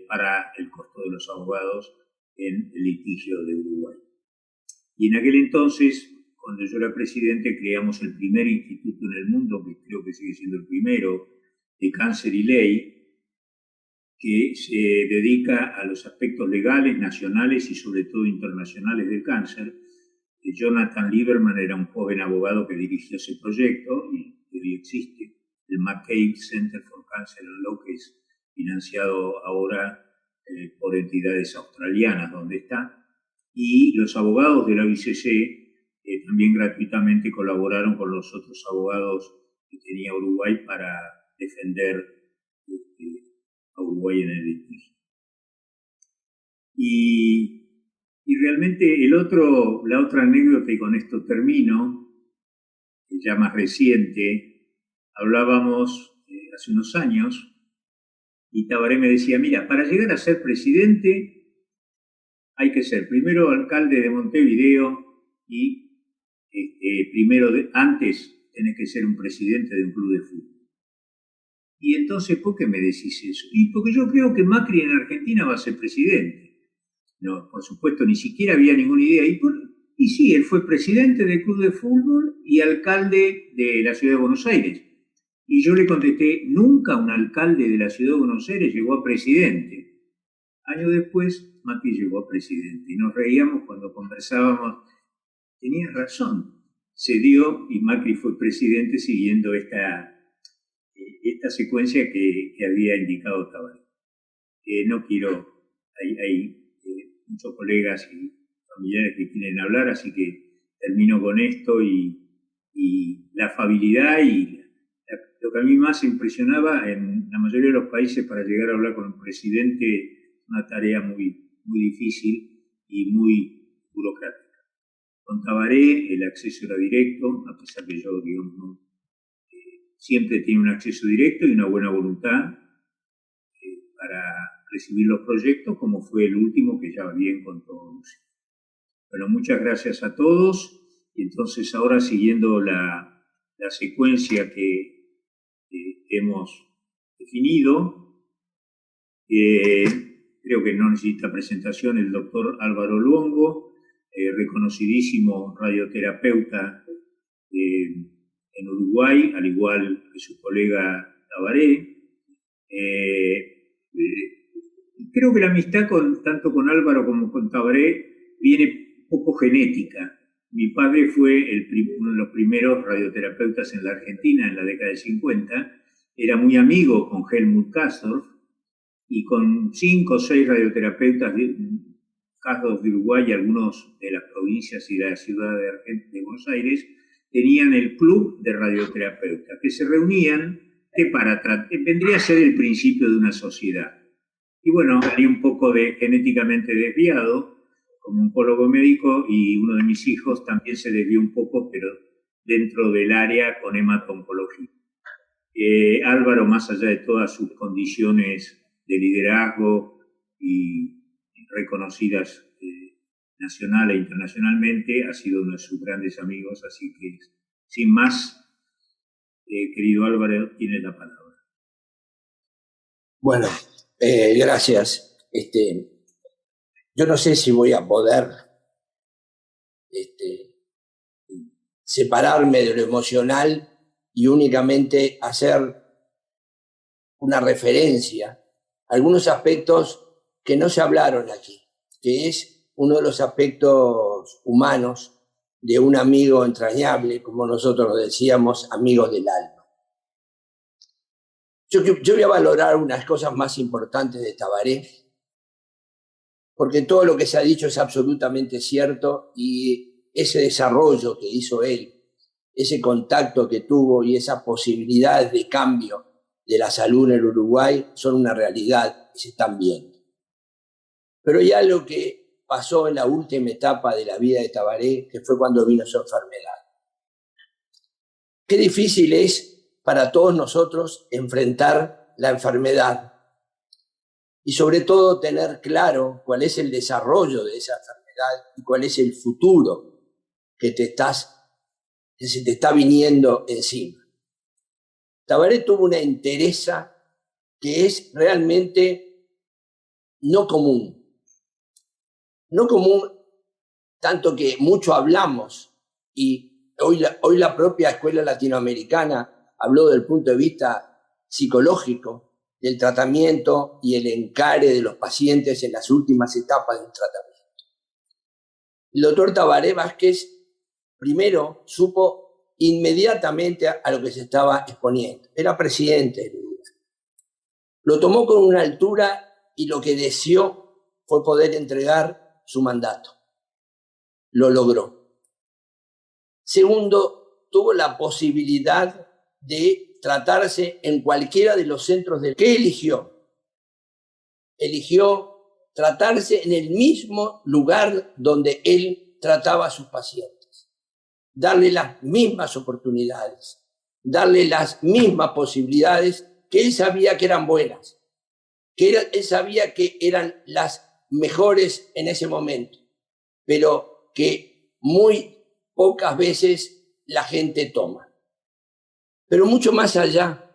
para el costo de los abogados en el litigio de Uruguay. Y en aquel entonces, cuando yo era presidente, creamos el primer instituto en el mundo, que creo que sigue siendo el primero, de cáncer y ley, que se dedica a los aspectos legales, nacionales y sobre todo internacionales del cáncer. Jonathan Lieberman era un joven abogado que dirigió ese proyecto y hoy existe, el McCabe Center for Cancer and Law, que es financiado ahora por entidades australianas, donde está. Y los abogados de la BCC también gratuitamente colaboraron con los otros abogados que tenía Uruguay para defender a Uruguay en el litigio. Y realmente la otra anécdota, y con esto termino, ya más reciente, hablábamos hace unos años, y Tabaré me decía, mira, para llegar a ser presidente hay que ser primero alcalde de Montevideo y antes tenés que ser un presidente de un club de fútbol. Y entonces, ¿por qué me decís eso? Y porque yo creo que Macri en Argentina va a ser presidente. No, por supuesto, ni siquiera había ninguna idea. Y sí, él fue presidente del club de fútbol y alcalde de la ciudad de Buenos Aires. Y yo le contesté, nunca un alcalde de la ciudad de Buenos Aires llegó a presidente. Años después, Macri llegó a presidente. Y nos reíamos cuando conversábamos. Tenías razón. Se dio y Macri fue presidente siguiendo esta secuencia que había indicado Tabaré. No quiero... Hay muchos colegas y familiares que quieren hablar, así que termino con esto y la afabilidad y lo que a mí más impresionaba en la mayoría de los países para llegar a hablar con un presidente, una tarea muy, muy difícil y muy burocrática. Con Tabaré el acceso era directo, a pesar que yo, digamos, siempre tiene un acceso directo y una buena voluntad para recibir los proyectos, como fue el último que ya bien contó Lucía. Bueno, muchas gracias a todos. Y entonces ahora, siguiendo la secuencia que hemos definido, creo que no necesita presentación, el doctor Álvaro Luongo, reconocidísimo radioterapeuta en Uruguay, al igual que su colega Tabaré. Creo que la amistad tanto con Álvaro como con Tabaré viene poco genética. Mi padre fue uno de los primeros radioterapeutas en la Argentina en la década de 50. Era muy amigo con Helmut Kastorf y con 5 o 6 radioterapeutas de Uruguay y algunos de las provincias y de la ciudad de Buenos Aires tenían el club de radioterapeutas que se reunían vendría a ser el principio de una sociedad. Y bueno, hay un poco genéticamente desviado, como oncólogo médico, y uno de mis hijos también se desvió un poco, pero dentro del área con hemato-oncología. Álvaro, más allá de todas sus condiciones de liderazgo y reconocidas nacional e internacionalmente, ha sido uno de sus grandes amigos, así que sin más, querido Álvaro, tienes la palabra. Bueno, gracias. Yo no sé si voy a poder separarme de lo emocional y únicamente hacer una referencia a algunos aspectos que no se hablaron aquí, que es uno de los aspectos humanos de un amigo entrañable, como nosotros lo decíamos, amigos del alma. Yo voy a valorar unas cosas más importantes de Tabaré, porque todo lo que se ha dicho es absolutamente cierto y ese desarrollo que hizo él, ese contacto que tuvo y esa posibilidad de cambio de la salud en el Uruguay son una realidad y se están viendo. Pero ya lo que pasó en la última etapa de la vida de Tabaré, que fue cuando vino su enfermedad. Qué difícil es para todos nosotros enfrentar la enfermedad y sobre todo tener claro cuál es el desarrollo de esa enfermedad. enfermedad y cuál es el futuro que se te está viniendo encima. Tabaré tuvo una entereza que es realmente no común. No común, tanto que mucho hablamos, y hoy la propia escuela latinoamericana habló del punto de vista psicológico del tratamiento y el encare de los pacientes en las últimas etapas del tratamiento. El doctor Tabaré Vázquez primero supo inmediatamente a lo que se estaba exponiendo. Era presidente del Uruguay. Lo tomó con una altura y lo que deseó fue poder entregar su mandato. Lo logró. Segundo, tuvo la posibilidad de tratarse en cualquiera de los centros que eligió. Eligió tratarse en el mismo lugar donde él trataba a sus pacientes. Darle las mismas oportunidades, darle las mismas posibilidades que él sabía que eran buenas, él sabía que eran las mejores en ese momento, pero que muy pocas veces la gente toma. Pero mucho más allá,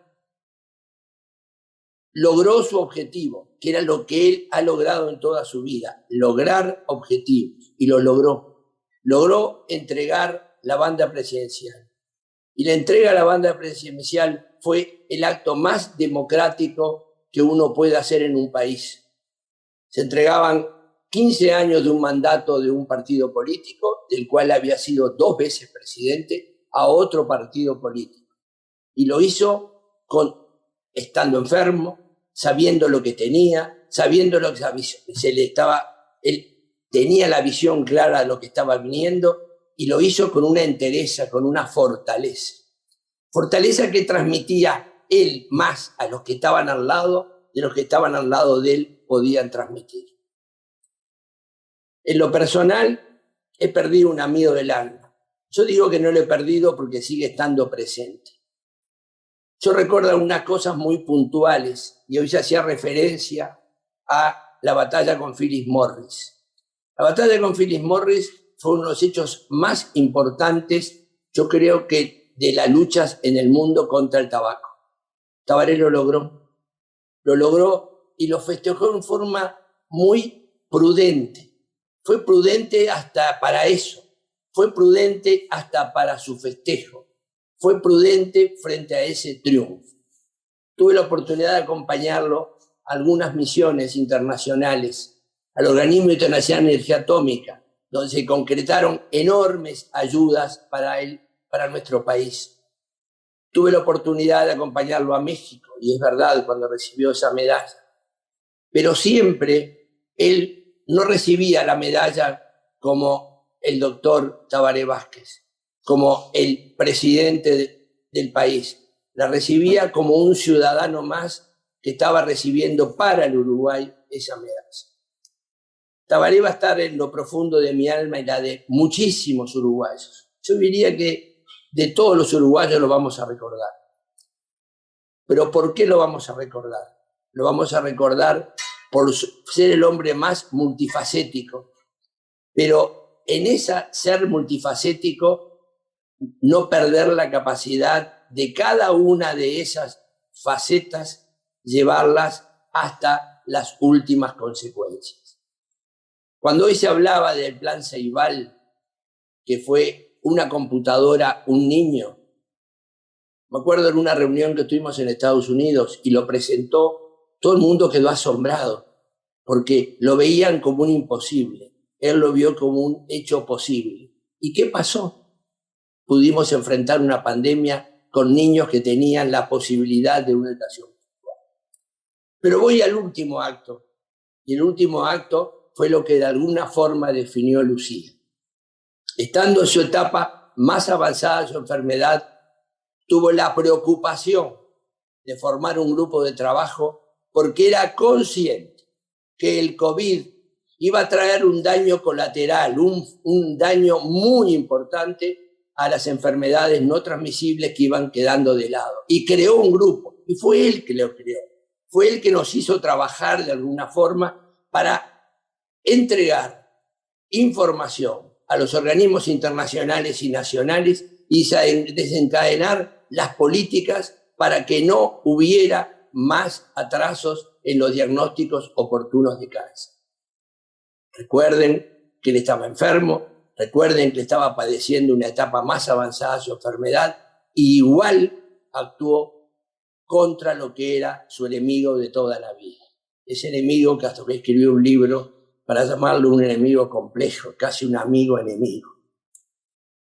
logró su objetivo, que era lo que él ha logrado en toda su vida, lograr objetivos, y lo logró. Logró entregar la banda presidencial. Y la entrega a la banda presidencial fue el acto más democrático que uno puede hacer en un país. Se entregaban 15 años de un mandato de un partido político, del cual había sido 2 veces presidente, a otro partido político. Y lo hizo estando enfermo, sabiendo lo que tenía, sabiendo lo que él tenía la visión clara de lo que estaba viniendo, y lo hizo con una entereza, con una fortaleza. Fortaleza que transmitía él más a los que estaban al lado, de los que estaban al lado de él podían transmitir. En lo personal, he perdido un amigo del alma. Yo digo que no lo he perdido porque sigue estando presente. Yo recuerdo algunas cosas muy puntuales, y hoy se hacía referencia a la batalla con Philip Morris. La batalla con Philip Morris fue uno de los hechos más importantes, yo creo que, de las luchas en el mundo contra el tabaco. Tabaré lo logró y lo festejó en forma muy prudente. Fue prudente hasta para eso, fue prudente hasta para su festejo, fue prudente frente a ese triunfo. Tuve la oportunidad de acompañarlo a algunas misiones internacionales, al Organismo Internacional de Energía Atómica, donde se concretaron enormes ayudas para nuestro país. Tuve la oportunidad de acompañarlo a México, y es verdad, cuando recibió esa medalla. Pero siempre él no recibía la medalla como el doctor Tabaré Vázquez, como el presidente del país. La recibía como un ciudadano más que estaba recibiendo para el Uruguay esa medalla. Tabaré va a estar en lo profundo de mi alma y la de muchísimos uruguayos. Yo diría que de todos los uruguayos lo vamos a recordar. ¿Pero por qué lo vamos a recordar? Lo vamos a recordar por ser el hombre más multifacético. Pero en ese ser multifacético, no perder la capacidad de cada una de esas facetas, llevarlas hasta las últimas consecuencias. Cuando hoy se hablaba del plan Ceibal, que fue una computadora, un niño, me acuerdo en una reunión que tuvimos en Estados Unidos y lo presentó, todo el mundo quedó asombrado, porque lo veían como un imposible. Él lo vio como un hecho posible. ¿Y qué pasó? Pudimos enfrentar una pandemia con niños que tenían la posibilidad de una educación virtual. Pero voy al último acto, y el último acto fue lo que de alguna forma definió Lucía. Estando en su etapa más avanzada de su enfermedad, tuvo la preocupación de formar un grupo de trabajo porque era consciente que el COVID iba a traer un daño colateral, un daño muy importante a las enfermedades no transmisibles que iban quedando de lado. Y creó un grupo, y fue él que lo creó. Fue él que nos hizo trabajar de alguna forma para entregar información a los organismos internacionales y nacionales y desencadenar las políticas para que no hubiera más atrasos en los diagnósticos oportunos de cáncer. Recuerden que él estaba enfermo, recuerden que estaba padeciendo una etapa más avanzada de su enfermedad, y igual actuó contra lo que era su enemigo de toda la vida. Ese enemigo que hasta que escribió un libro para llamarlo un enemigo complejo, casi un amigo enemigo.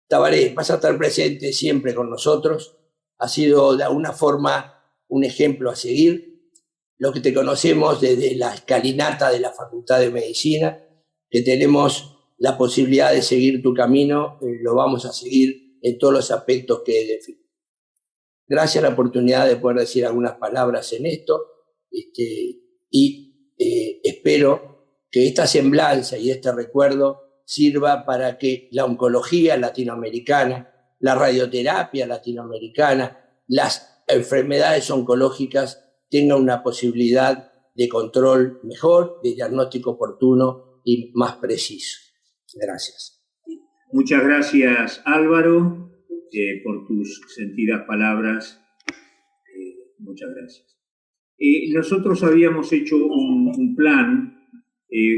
Tabaré, vas a estar presente siempre con nosotros, ha sido de alguna forma un ejemplo a seguir. Los que te conocemos desde la escalinata de la Facultad de Medicina, que tenemos la posibilidad de seguir tu camino, lo vamos a seguir en todos los aspectos que defino. Gracias a la oportunidad de poder decir algunas palabras en esto, espero que esta semblanza y este recuerdo sirva para que la oncología latinoamericana, la radioterapia latinoamericana, las enfermedades oncológicas tengan una posibilidad de control mejor, de diagnóstico oportuno y más preciso. Gracias. Muchas gracias, Álvaro, por tus sentidas palabras. Muchas gracias. Nosotros habíamos hecho un plan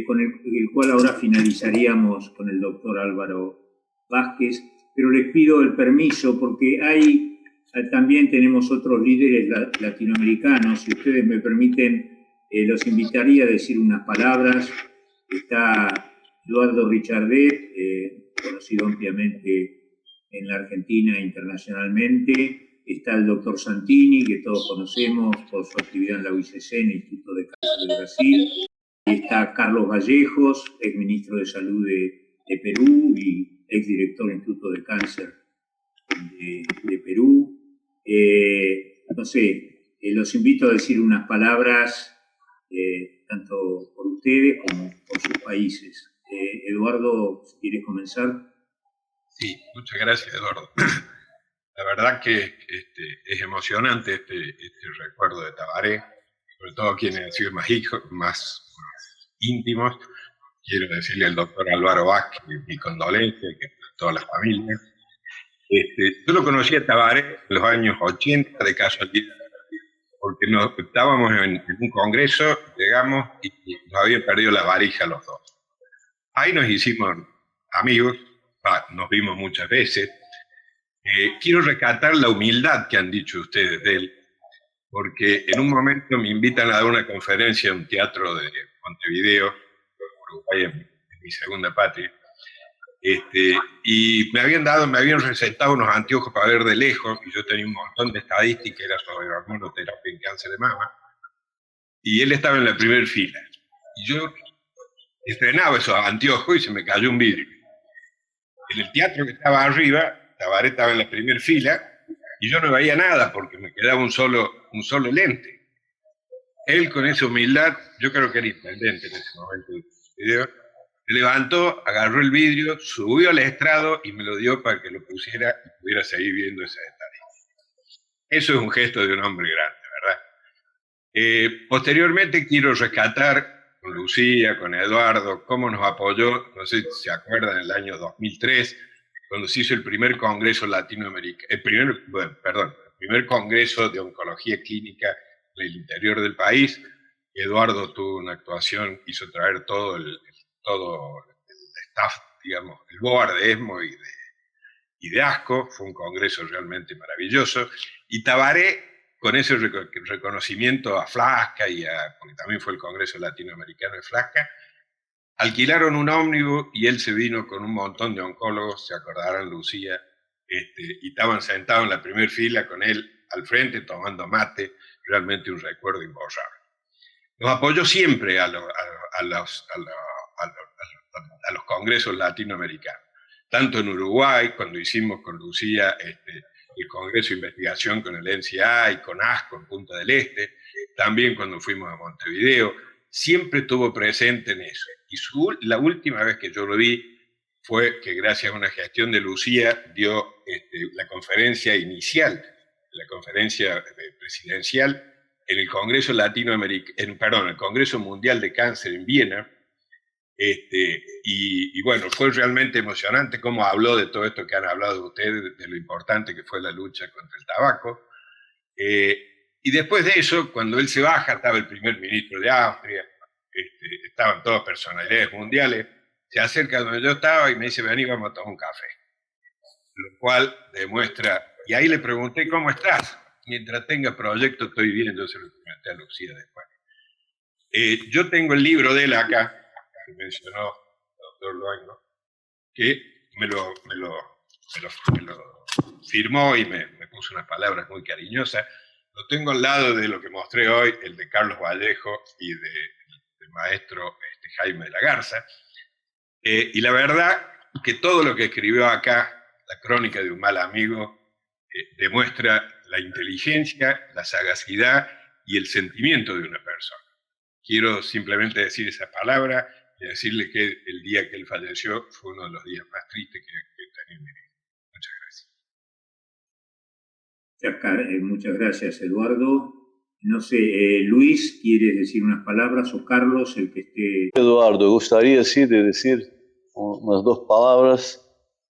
con el cual ahora finalizaríamos con el doctor Álvaro Vázquez, pero les pido el permiso porque también tenemos otros líderes latinoamericanos. Si ustedes me permiten, los invitaría a decir unas palabras. Está Eduardo Richardet, conocido ampliamente en la Argentina e internacionalmente. Está el doctor Santini, que todos conocemos por su actividad en la UICC, en el Instituto de Cáncer de Brasil. Está Carlos Vallejos, exministro de Salud de Perú y exdirector del Instituto de Cáncer de Perú. No sé, los invito a decir unas palabras, tanto por ustedes como por sus países. Eduardo, si quieres comenzar. Sí, muchas gracias, Eduardo. La verdad que es emocionante este recuerdo de Tabaré, sobre todo quienes han sido más íntimos. Quiero decirle al doctor Álvaro Vázquez mi condolencia y que todas las familias. Yo lo conocí a Tabaré en los años 80 de casualidad, porque estábamos en un congreso, llegamos y nos habían perdido la varija los dos. Ahí nos hicimos amigos, nos vimos muchas veces. Quiero rescatar la humildad que han dicho ustedes de él, porque en un momento me invitan a dar una conferencia en un teatro de Montevideo, Uruguay es mi segunda patria, y me habían recetado unos anteojos para ver de lejos, y yo tenía un montón de estadísticas, era sobre hormonoterapia en cáncer de mama, y él estaba en la primera fila, y yo estrenaba esos anteojos y se me cayó un vidrio. En el teatro que estaba arriba, Tabaré estaba en la primera fila, y yo no veía nada porque me quedaba un solo lente. Él, con esa humildad, yo creo que era intendente en ese momento del video, se levantó, agarró el vidrio, subió al estrado y me lo dio para que lo pusiera y pudiera seguir viendo ese detalle. Eso es un gesto de un hombre grande, ¿verdad? Posteriormente quiero rescatar con Lucía, con Eduardo, cómo nos apoyó, no sé si se acuerdan, en el año 2003, cuando se hizo el primer congreso latinoamericano, el primer congreso de oncología clínica en el interior del país. Eduardo tuvo una actuación, hizo traer todo el staff, digamos, el board de ESMO y de ASCO, fue un congreso realmente maravilloso, y Tabaré, con ese reconocimiento a Flasca, porque también fue el congreso latinoamericano de Flasca, alquilaron un ómnibus y él se vino con un montón de oncólogos, se acordarán, Lucía, y estaban sentados en la primera fila con él al frente tomando mate, realmente un recuerdo imborrable. Nos apoyó siempre a los congresos latinoamericanos, tanto en Uruguay, cuando hicimos con Lucía el Congreso de Investigación con el NCI y con ASCO en Punta del Este, también cuando fuimos a Montevideo, siempre estuvo presente en eso. Y la última vez que yo lo vi fue que gracias a una gestión de Lucía dio la conferencia inicial, la conferencia presidencial en el Congreso el Congreso Mundial de Cáncer en Viena, Y bueno, fue realmente emocionante cómo habló de todo esto que han hablado ustedes, de lo importante que fue la lucha contra el tabaco. Y después de eso, cuando él se baja, estaba el primer ministro de Austria, estaban todas personalidades mundiales, se acerca donde yo estaba y me dice, vení, vamos a tomar un café. Lo cual demuestra, y ahí le pregunté, ¿cómo estás? Mientras tenga proyecto estoy bien, yo se lo comenté a Lucía después. Yo tengo el libro de él acá, que mencionó el doctor Luengo, que me lo firmó y me puso unas palabras muy cariñosas. Lo tengo al lado de lo que mostré hoy, el de Carlos Vallejo y del maestro Jaime de la Garza. Y la verdad que todo lo que escribió acá, la crónica de un mal amigo, demuestra la inteligencia, la sagacidad y el sentimiento de una persona. Quiero simplemente decir esa palabra y decirle que el día que él falleció fue uno de los días más tristes que he tenido en mi vida. Muchas gracias. Muchas gracias, Eduardo. No sé, Luis, ¿quieres decir unas palabras o Carlos, el que esté? Eduardo, gustaría sí de decir unas dos palabras,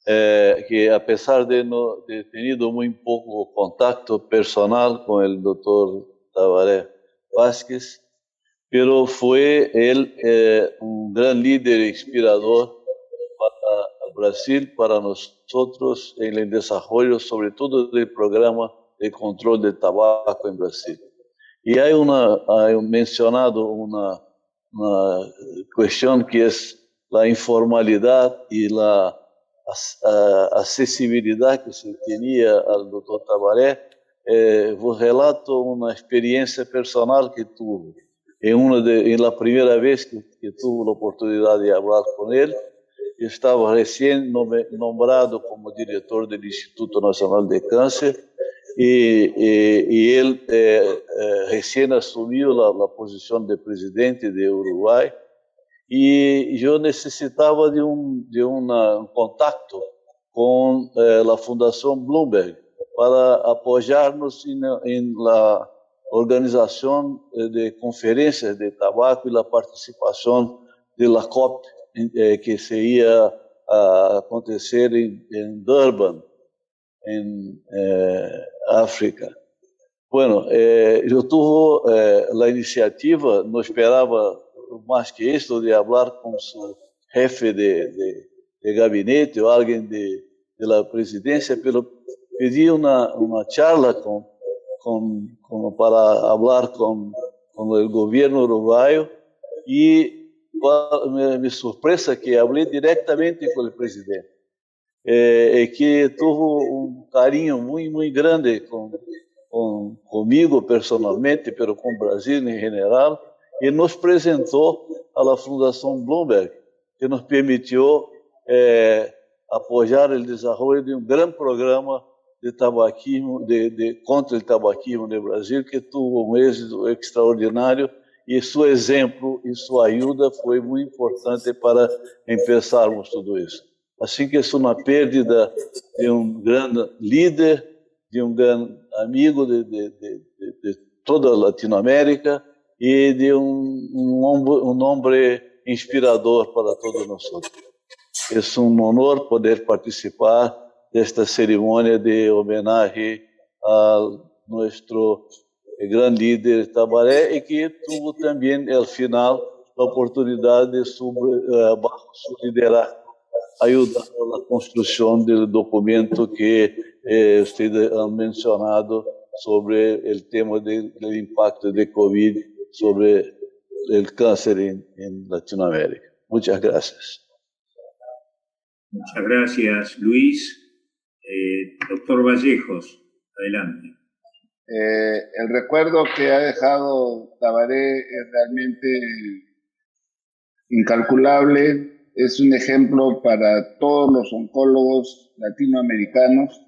que a pesar de no de tenido muy poco contacto personal con el doctor Tabaré Vázquez, pero fue él un gran líder inspirador para Brasil, para nosotros en el desarrollo, sobre todo del programa de control del tabaco en Brasil. Y hay mencionado una cuestión que es la informalidad y la accesibilidad que se tenía al doctor Tabaré. Vos relato una experiencia personal que tuve. En la primera vez que tuve la oportunidad de hablar con él, yo estaba recién nombrado como director del Instituto Nacional de Cáncer y él recién asumió la posición de presidente de Uruguay y yo necesitaba de un contacto con la Fundación Bloomberg para apoyarnos en la organización de conferencias de tabaco y la participación de la COP que se iba a acontecer en Durban, en África. Bueno, yo tuve la iniciativa, no esperaba más que esto, de hablar con su jefe de gabinete o alguien de la presidencia, pero pedí una charla para hablar con el gobierno uruguayo y mi sorpresa que hablé directamente con el presidente, que tuvo un cariño muy, muy grande conmigo personalmente, pero con Brasil en general, y nos presentó a la Fundación Bloomberg, que nos permitió apoyar el desarrollo de un gran programa de tabaquismo, contra el tabaquismo de Brasil, que tuvo un éxito extraordinario, y su ejemplo y su ayuda fue muy importante para empezarmos todo eso. Así que es una pérdida de un gran líder, de un gran amigo de toda Latinoamérica y de un hombre inspirador para todos nosotros. Es un honor poder participar de esta ceremonia de homenaje a nuestro gran líder Tabaré y que tuvo también al final la oportunidad de, bajo su liderazgo, ayudar a la construcción del documento que ustedes han mencionado sobre el tema del impacto de COVID sobre el cáncer en Latinoamérica. Muchas gracias. Muchas gracias, Luis. Doctor Vallejos, adelante. El recuerdo que ha dejado Tabaré es realmente incalculable. Es un ejemplo para todos los oncólogos latinoamericanos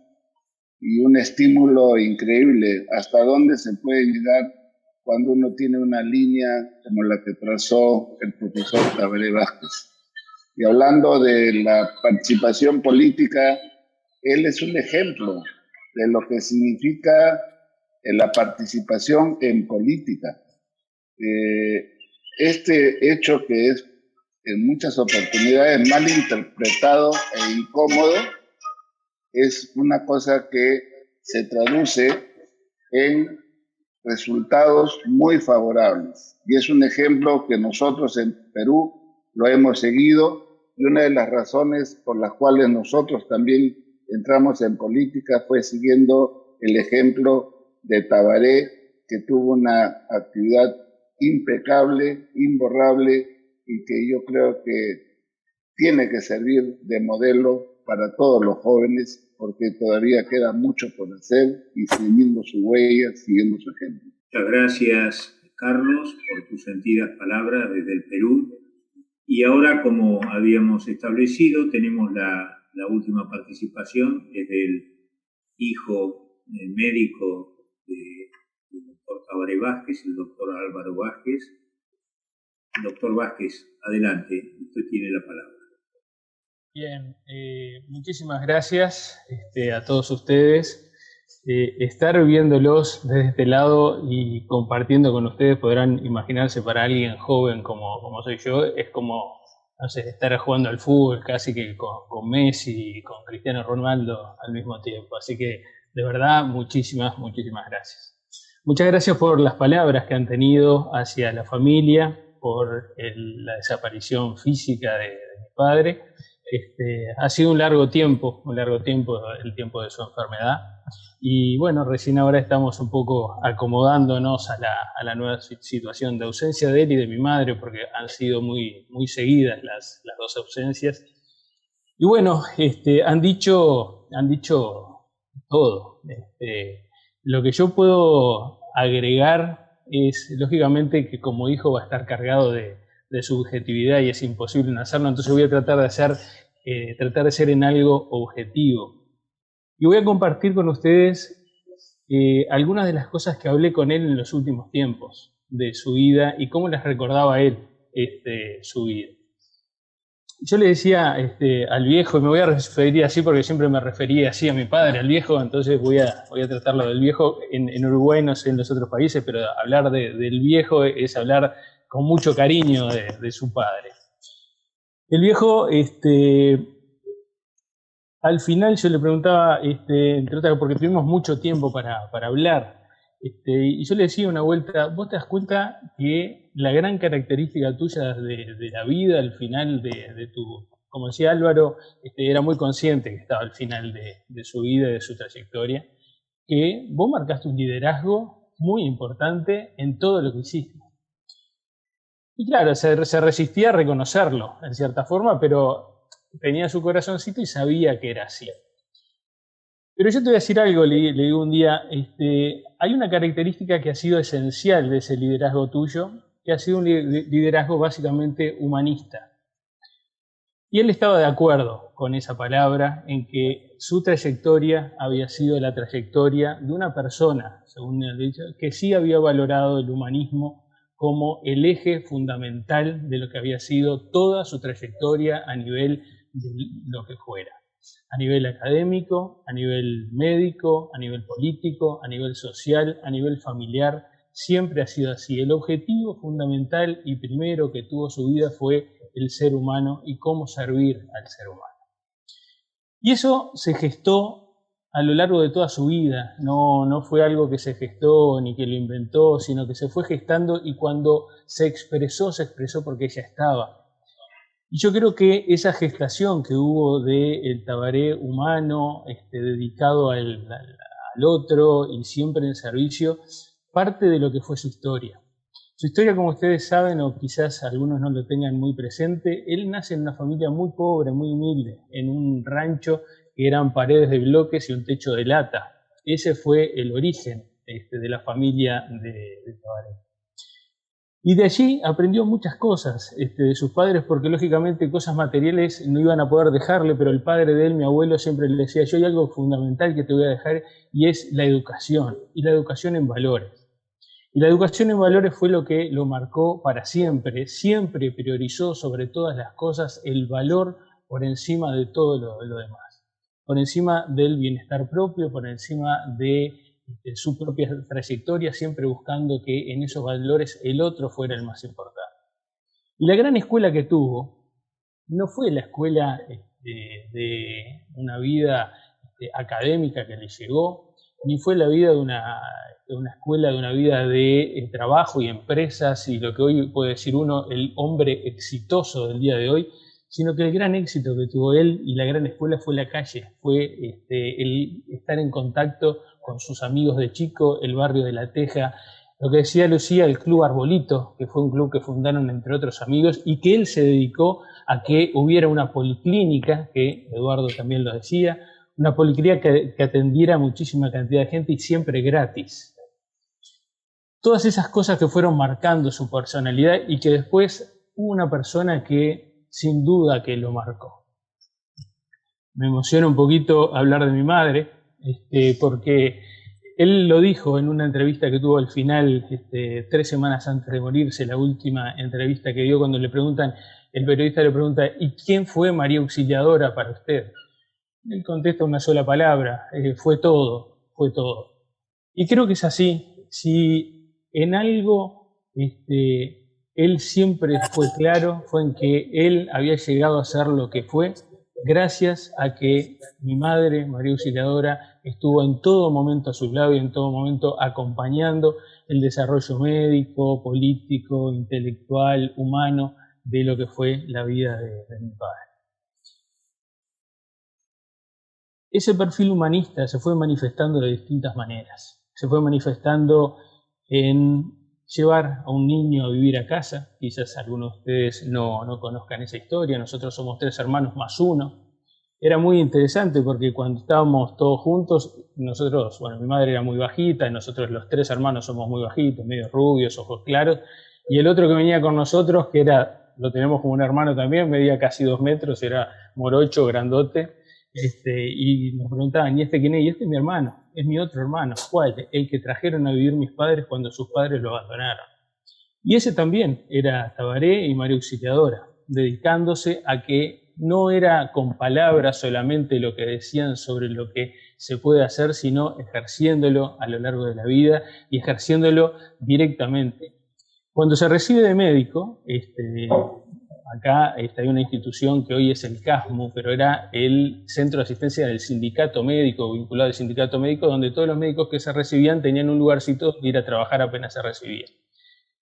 y un estímulo increíble hasta dónde se puede llegar cuando uno tiene una línea como la que trazó el profesor Tabaré Vázquez. Y hablando de la participación política, él es un ejemplo de lo que significa la participación en política. Este hecho que es en muchas oportunidades mal interpretado e incómodo, es una cosa que se traduce en resultados muy favorables. Y es un ejemplo que nosotros en Perú lo hemos seguido, y una de las razones por las cuales nosotros también entramos en política fue siguiendo el ejemplo de Tabaré, que tuvo una actividad impecable, imborrable, y que yo creo que tiene que servir de modelo para todos los jóvenes, porque todavía queda mucho por hacer y siguiendo su huella, siguiendo su ejemplo. Muchas gracias, Carlos, por tus sentidas palabras desde el Perú. Y ahora, como habíamos establecido, tenemos la última participación, es del hijo médico del doctor Tabaré Vázquez, el doctor Álvaro Vázquez. Doctor Vázquez, adelante, usted tiene la palabra. Bien, muchísimas gracias a todos ustedes. Estar viéndolos desde este lado y compartiendo con ustedes, podrán imaginarse, para alguien joven como soy yo, es como, no sé, estar jugando al fútbol casi que con Messi y con Cristiano Ronaldo al mismo tiempo. Así que, de verdad, muchísimas gracias. Muchas gracias por las palabras que han tenido hacia la familia, por la desaparición física de mi padre. Ha sido un largo tiempo el tiempo de su enfermedad, y bueno, recién ahora estamos un poco acomodándonos a la nueva situación de ausencia de él y de mi madre, porque han sido muy seguidas las dos ausencias. Y bueno, han dicho todo. Lo que yo puedo agregar es, lógicamente, que como hijo va a estar cargado de subjetividad y es imposible no hacerlo, entonces voy a tratar de ser en algo objetivo. Y voy a compartir con ustedes algunas de las cosas que hablé con él en los últimos tiempos de su vida y cómo las recordaba él su vida. Yo le decía al viejo, y me voy a referir así porque siempre me refería así a mi padre, al viejo, entonces voy a tratarlo del viejo. En Uruguay, no sé en los otros países, pero hablar del viejo es hablar con mucho cariño de su padre. El viejo, al final yo le preguntaba, entre otras, porque tuvimos mucho tiempo para hablar, y yo le decía una vuelta, ¿vos te das cuenta que la gran característica tuya de la vida, al final de tu, como decía Álvaro, era muy consciente que estaba al final de su vida, de su trayectoria, que vos marcaste un liderazgo muy importante en todo lo que hiciste? Y claro, se resistía a reconocerlo, en cierta forma, pero tenía su corazoncito y sabía que era así. Pero yo te voy a decir algo, le digo un día, hay una característica que ha sido esencial de ese liderazgo tuyo, que ha sido un liderazgo básicamente humanista. Y él estaba de acuerdo con esa palabra, en que su trayectoria había sido la trayectoria de una persona, según él ha dicho, que sí había valorado el humanismo como el eje fundamental de lo que había sido toda su trayectoria a nivel de lo que fuera. A nivel académico, a nivel médico, a nivel político, a nivel social, a nivel familiar, siempre ha sido así. El objetivo fundamental y primero que tuvo su vida fue el ser humano y cómo servir al ser humano. Y eso se gestó a lo largo de toda su vida, no fue algo que se gestó ni que lo inventó, sino que se fue gestando, y cuando se expresó porque ya estaba. Y yo creo que esa gestación que hubo del Tabaré humano, dedicado al otro y siempre en servicio, parte de lo que fue su historia. Su historia, como ustedes saben, o quizás algunos no lo tengan muy presente, él nace en una familia muy pobre, muy humilde, en un rancho que eran paredes de bloques y un techo de lata. Ese fue el origen de la familia de Tabaré. Y de allí aprendió muchas cosas de sus padres, porque lógicamente cosas materiales no iban a poder dejarle, pero el padre de él, mi abuelo, siempre le decía, yo hay algo fundamental que te voy a dejar, y es la educación, y la educación en valores. Y la educación en valores fue lo que lo marcó para siempre. Siempre priorizó sobre todas las cosas el valor por encima de todo lo demás. Por encima del bienestar propio, por encima de su propia trayectoria, siempre buscando que en esos valores el otro fuera el más importante. Y la gran escuela que tuvo no fue la escuela de una vida académica que le llegó, ni fue la vida de una escuela, de una vida de trabajo y empresas y lo que hoy puede decir uno, el hombre exitoso del día de hoy, sino que el gran éxito que tuvo él y la gran escuela fue la calle, fue el estar en contacto con sus amigos de chico, el barrio de La Teja, lo que decía Lucía, el Club Arbolito, que fue un club que fundaron entre otros amigos y que él se dedicó a que hubiera una policlínica, que Eduardo también lo decía, una policlínica que atendiera a muchísima cantidad de gente y siempre gratis. Todas esas cosas que fueron marcando su personalidad y que después hubo una persona que sin duda que lo marcó. Me emociona un poquito hablar de mi madre, porque él lo dijo en una entrevista que tuvo al final, 3 semanas antes de morirse, la última entrevista que dio, cuando le preguntan, el periodista le pregunta, ¿y quién fue María Auxiliadora para usted? Él contesta una sola palabra, fue todo, fue todo. Y creo que es así. Si en algo él siempre fue claro, fue en que él había llegado a ser lo que fue, gracias a que mi madre, María Auxiliadora, estuvo en todo momento a su lado y en todo momento acompañando el desarrollo médico, político, intelectual, humano de lo que fue la vida de mi padre. Ese perfil humanista se fue manifestando de distintas maneras. Se fue manifestando en llevar a un niño a vivir a casa. Quizás algunos de ustedes no conozcan esa historia. Nosotros somos 3 hermanos más 1. Era muy interesante porque cuando estábamos todos juntos, nosotros, bueno, mi madre era muy bajita, nosotros los 3 hermanos somos muy bajitos, medio rubios, ojos claros, y el otro que venía con nosotros, que era, lo tenemos como un hermano también, medía casi 2 metros, era morocho, grandote, y nos preguntaban, ¿y este quién es? Y este es mi hermano, es mi otro hermano. ¿Cuál? El que trajeron a vivir mis padres cuando sus padres lo abandonaron. Y ese también era Tabaré y María Auxiliadora, dedicándose a que no era con palabras solamente lo que decían sobre lo que se puede hacer, sino ejerciéndolo a lo largo de la vida y ejerciéndolo directamente. Cuando se recibe de médico, acá hay una institución que hoy es el CASMU, pero era el Centro de Asistencia del Sindicato Médico, vinculado al Sindicato Médico, donde todos los médicos que se recibían tenían un lugarcito de ir a trabajar apenas se recibían.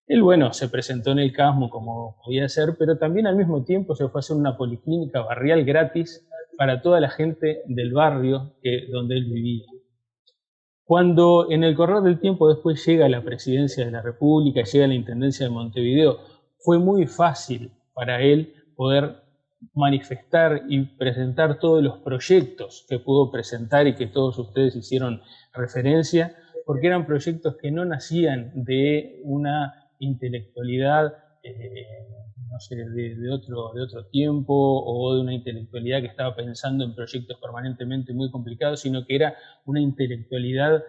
Él, bueno, se presentó en el CASMU como podía ser, pero también al mismo tiempo se fue a hacer una policlínica barrial gratis para toda la gente del barrio donde él vivía. Cuando en el correr del tiempo después llega a la presidencia de la República, llega a la Intendencia de Montevideo, fue muy fácil para él poder manifestar y presentar todos los proyectos que pudo presentar y que todos ustedes hicieron referencia, porque eran proyectos que no nacían de una intelectualidad, no sé, de otro tiempo o de una intelectualidad que estaba pensando en proyectos permanentemente muy complicados, sino que era una intelectualidad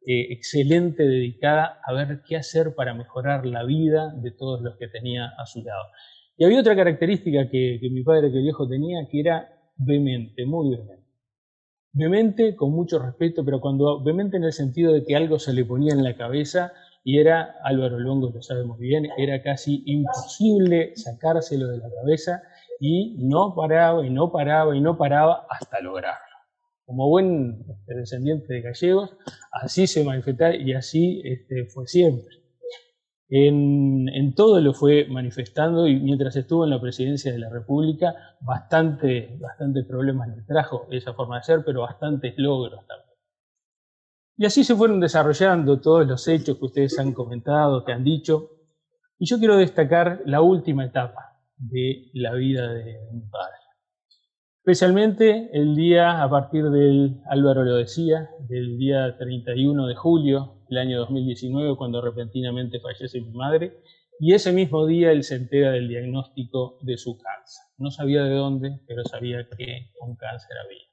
excelente dedicada a ver qué hacer para mejorar la vida de todos los que tenía a su lado. Y había otra característica que mi padre, que el viejo tenía, que era vehemente, muy vehemente. Vehemente con mucho respeto, pero cuando vehemente en el sentido de que algo se le ponía en la cabeza, y era, Álvaro Longo lo sabe muy bien, era casi imposible sacárselo de la cabeza y no paraba y no paraba y no paraba hasta lograrlo. Como buen descendiente de gallegos, así se manifestaba y así fue siempre. En todo lo fue manifestando y mientras estuvo en la presidencia de la República, bastante problemas le trajo esa forma de ser, pero bastantes logros también. Y así se fueron desarrollando todos los hechos que ustedes han comentado, que han dicho. Y yo quiero destacar la última etapa de la vida de mi padre. Especialmente el día, a partir del, Álvaro lo decía, del día 31 de julio del año 2019, cuando repentinamente fallece mi madre. Y ese mismo día él se entera del diagnóstico de su cáncer. No sabía de dónde, pero sabía que un cáncer había.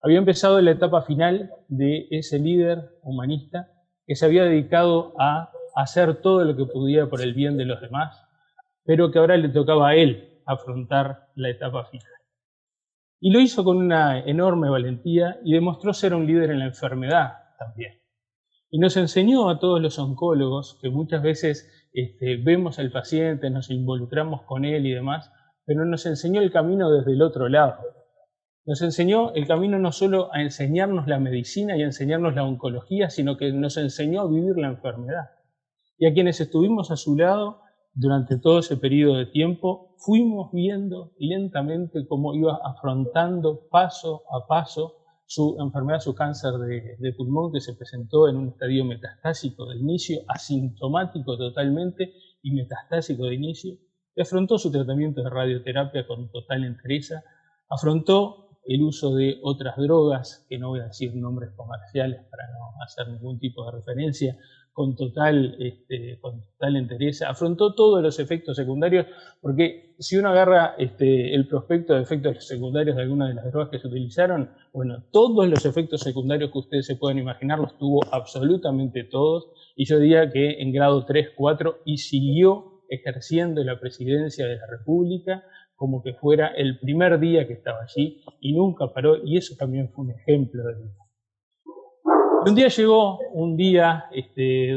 Había empezado la etapa final de ese líder humanista que se había dedicado a hacer todo lo que pudiera por el bien de los demás, pero que ahora le tocaba a él afrontar la etapa final. Y lo hizo con una enorme valentía y demostró ser un líder en la enfermedad también. Y nos enseñó a todos los oncólogos, que muchas veces vemos al paciente, nos involucramos con él y demás, pero nos enseñó el camino desde el otro lado. Nos enseñó el camino no solo a enseñarnos la medicina y a enseñarnos la oncología, sino que nos enseñó a vivir la enfermedad. Y a quienes estuvimos a su lado durante todo ese periodo de tiempo, fuimos viendo lentamente cómo iba afrontando paso a paso su enfermedad, su cáncer de pulmón, que se presentó en un estadio metastásico de inicio, asintomático totalmente y metastásico de inicio, y afrontó su tratamiento de radioterapia con total entereza, afrontó el uso de otras drogas, que no voy a decir nombres comerciales para no hacer ningún tipo de referencia, con total entereza, afrontó todos los efectos secundarios, porque si uno agarra el prospecto de efectos secundarios de algunas de las drogas que se utilizaron, bueno, todos los efectos secundarios que ustedes se pueden imaginar los tuvo absolutamente todos, y yo diría que en grado 3, 4, y siguió ejerciendo la presidencia de la República como que fuera el primer día que estaba allí, y nunca paró, y eso también fue un ejemplo de vida. Un día llegó un día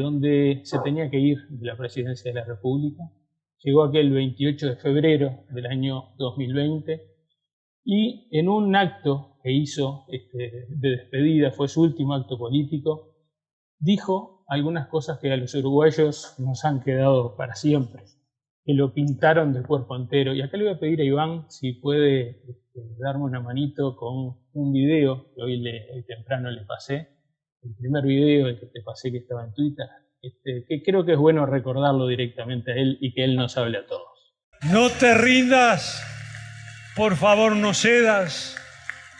donde se tenía que ir de la presidencia de la República. Llegó aquel 28 de febrero del año 2020 y en un acto que hizo de despedida, fue su último acto político, dijo algunas cosas que a los uruguayos nos han quedado para siempre, que lo pintaron de cuerpo entero. Y acá le voy a pedir a Iván si puede darme una manito con un video que hoy temprano le pasé. El primer video, el que te pasé que estaba en Twitter, que creo que es bueno recordarlo directamente a él y que él nos hable a todos. No te rindas, por favor no cedas,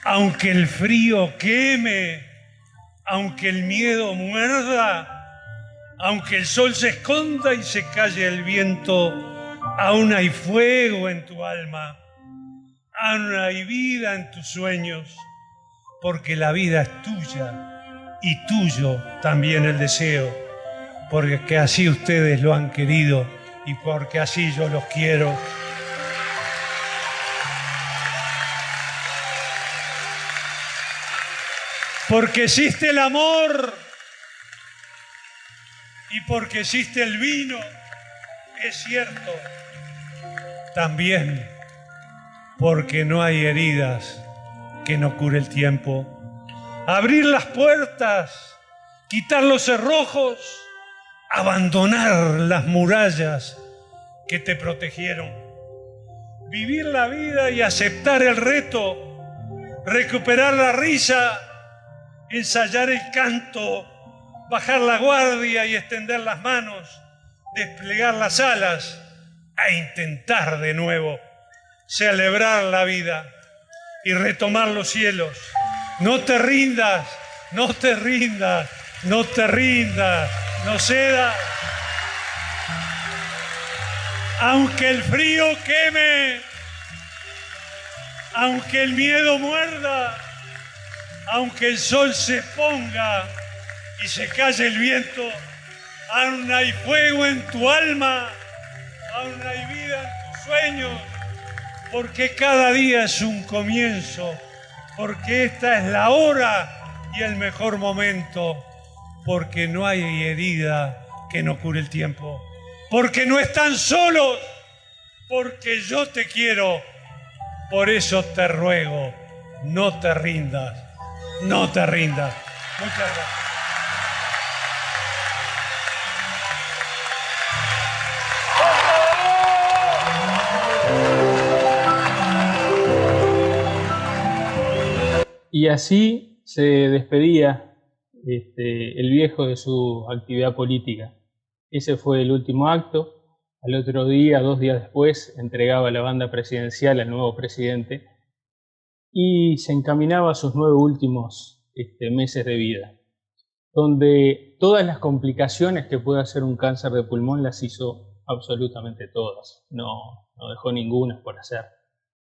aunque el frío queme, aunque el miedo muerda, aunque el sol se esconda y se calle el viento, aún hay fuego en tu alma, aún hay vida en tus sueños, porque la vida es tuya. Y tuyo también el deseo, porque así ustedes lo han querido y porque así yo los quiero. Porque existe el amor y porque existe el vino, es cierto. También porque no hay heridas que no cure el tiempo. Abrir las puertas, quitar los cerrojos, abandonar las murallas que te protegieron. Vivir la vida y aceptar el reto, recuperar la risa, ensayar el canto, bajar la guardia y extender las manos, desplegar las alas, a intentar de nuevo, celebrar la vida y retomar los cielos. No te rindas, no te rindas, no te rindas, no cedas. Aunque el frío queme, aunque el miedo muerda, aunque el sol se ponga y se calle el viento, aún hay fuego en tu alma, aún hay vida en tus sueños, porque cada día es un comienzo. Porque esta es la hora y el mejor momento, porque no hay herida que no cure el tiempo, porque no están solos, porque yo te quiero, por eso te ruego, no te rindas, no te rindas. Muchas gracias. Y así se despedía el viejo de su actividad política. Ese fue el último acto. Al otro día, 2 días después, entregaba la banda presidencial al nuevo presidente y se encaminaba a sus 9 últimos meses de vida, donde todas las complicaciones que puede hacer un cáncer de pulmón las hizo absolutamente todas. No dejó ninguna por hacer.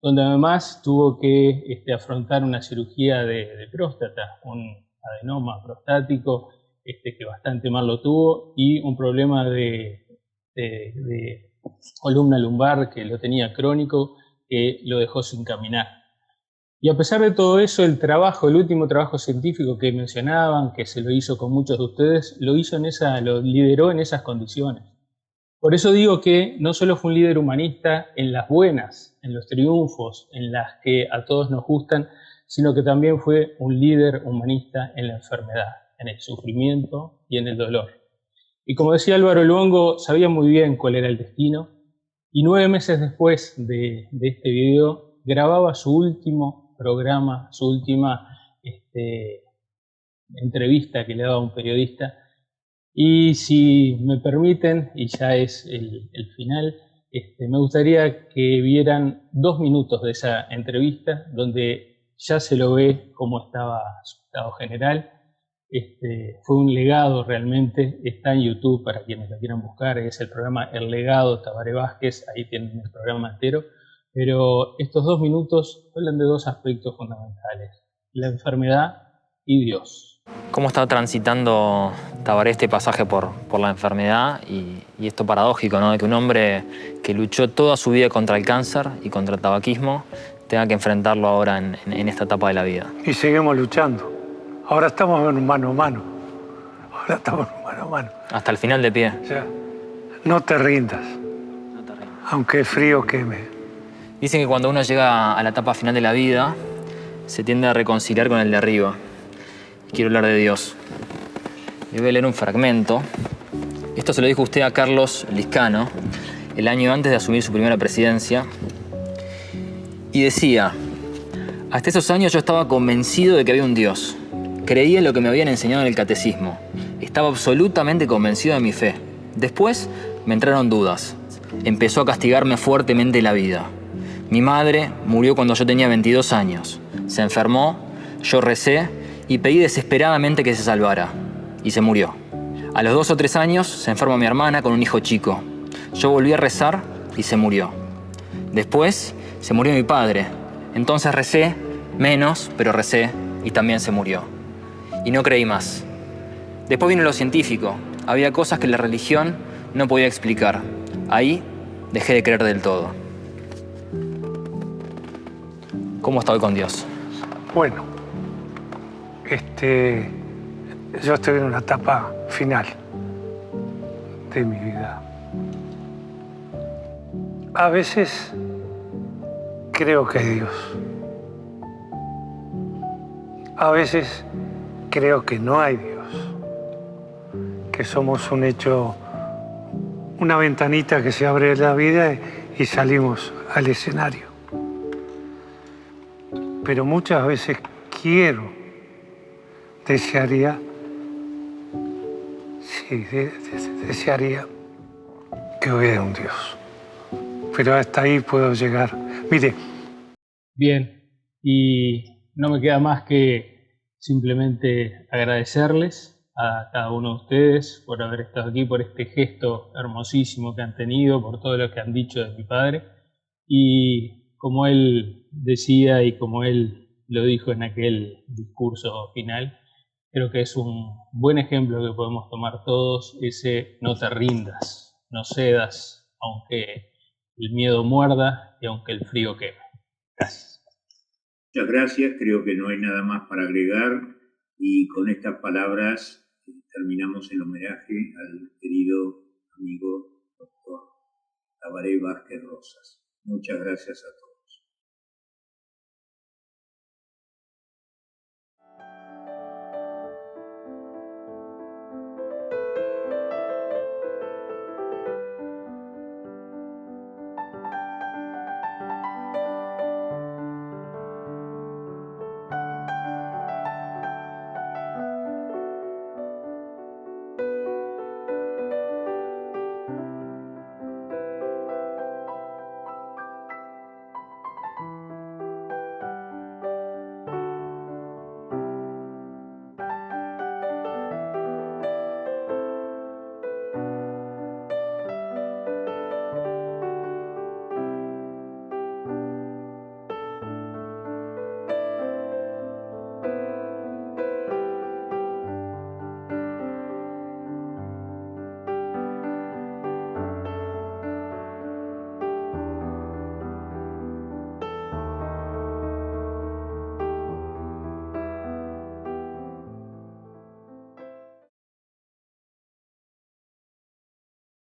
Donde además tuvo que afrontar una cirugía de próstata, un adenoma prostático que bastante mal lo tuvo, y un problema de columna lumbar que lo tenía crónico, que lo dejó sin caminar. Y a pesar de todo eso, el último trabajo científico que mencionaban, que se lo hizo con muchos de ustedes, lo lideró en esas condiciones. Por eso digo que no solo fue un líder humanista en las buenas, en los triunfos, en las que a todos nos gustan, sino que también fue un líder humanista en la enfermedad, en el sufrimiento y en el dolor. Y como decía Álvaro Luongo, sabía muy bien cuál era el destino, y 9 meses después de este video grababa su último programa, su última entrevista que le daba a un periodista. Y si me permiten, y ya es el final, me gustaría que vieran 2 minutos de esa entrevista, donde ya se lo ve cómo estaba su estado general. Fue un legado realmente, está en YouTube para quienes lo quieran buscar, es el programa El Legado Tabaré Vázquez, ahí tienen el programa entero, pero estos 2 minutos hablan de 2 aspectos fundamentales, la enfermedad y Dios. ¿Cómo está transitando Tabaré este pasaje por la enfermedad y esto paradójico, ¿no? De que un hombre que luchó toda su vida contra el cáncer y contra el tabaquismo tenga que enfrentarlo ahora en esta etapa de la vida? Y seguimos luchando. Ahora estamos en mano a mano. Hasta el final de pie. O sea, no te rindas. Aunque el frío queme. Dicen que cuando uno llega a la etapa final de la vida, se tiende a reconciliar con el de arriba. Quiero hablar de Dios. Le voy a leer un fragmento. Esto se lo dijo usted a Carlos Lizcano el año antes de asumir su primera presidencia. Y decía: hasta esos años yo estaba convencido de que había un Dios. Creía en lo que me habían enseñado en el catecismo. Estaba absolutamente convencido de mi fe. Después me entraron dudas. Empezó a castigarme fuertemente la vida. Mi madre murió cuando yo tenía 22 años. Se enfermó, yo recé y pedí desesperadamente que se salvara. Y se murió. A los 2 o 3 años se enfermó mi hermana con un hijo chico. Yo volví a rezar y se murió. Después se murió mi padre. Entonces recé, menos, pero recé y también se murió. Y no creí más. Después vino lo científico. Había cosas que la religión no podía explicar. Ahí dejé de creer del todo. ¿Cómo está hoy con Dios? Bueno, yo estoy en una etapa final de mi vida. A veces creo que hay Dios. A veces creo que no hay Dios. Que somos un hecho, una ventanita que se abre en la vida y salimos al escenario. Pero muchas veces desearía que hubiera un Dios. Pero hasta ahí puedo llegar. Mire. Bien, y no me queda más que simplemente agradecerles a cada uno de ustedes por haber estado aquí, por este gesto hermosísimo que han tenido, por todo lo que han dicho de mi padre. Y como él decía y como él lo dijo en aquel discurso final, creo que es un buen ejemplo que podemos tomar todos, ese no te rindas, no cedas, aunque el miedo muerda y aunque el frío queme. Gracias. Muchas gracias, creo que no hay nada más para agregar y con estas palabras terminamos el homenaje al querido amigo doctor Tabaré Vázquez Rosas. Muchas gracias a todos.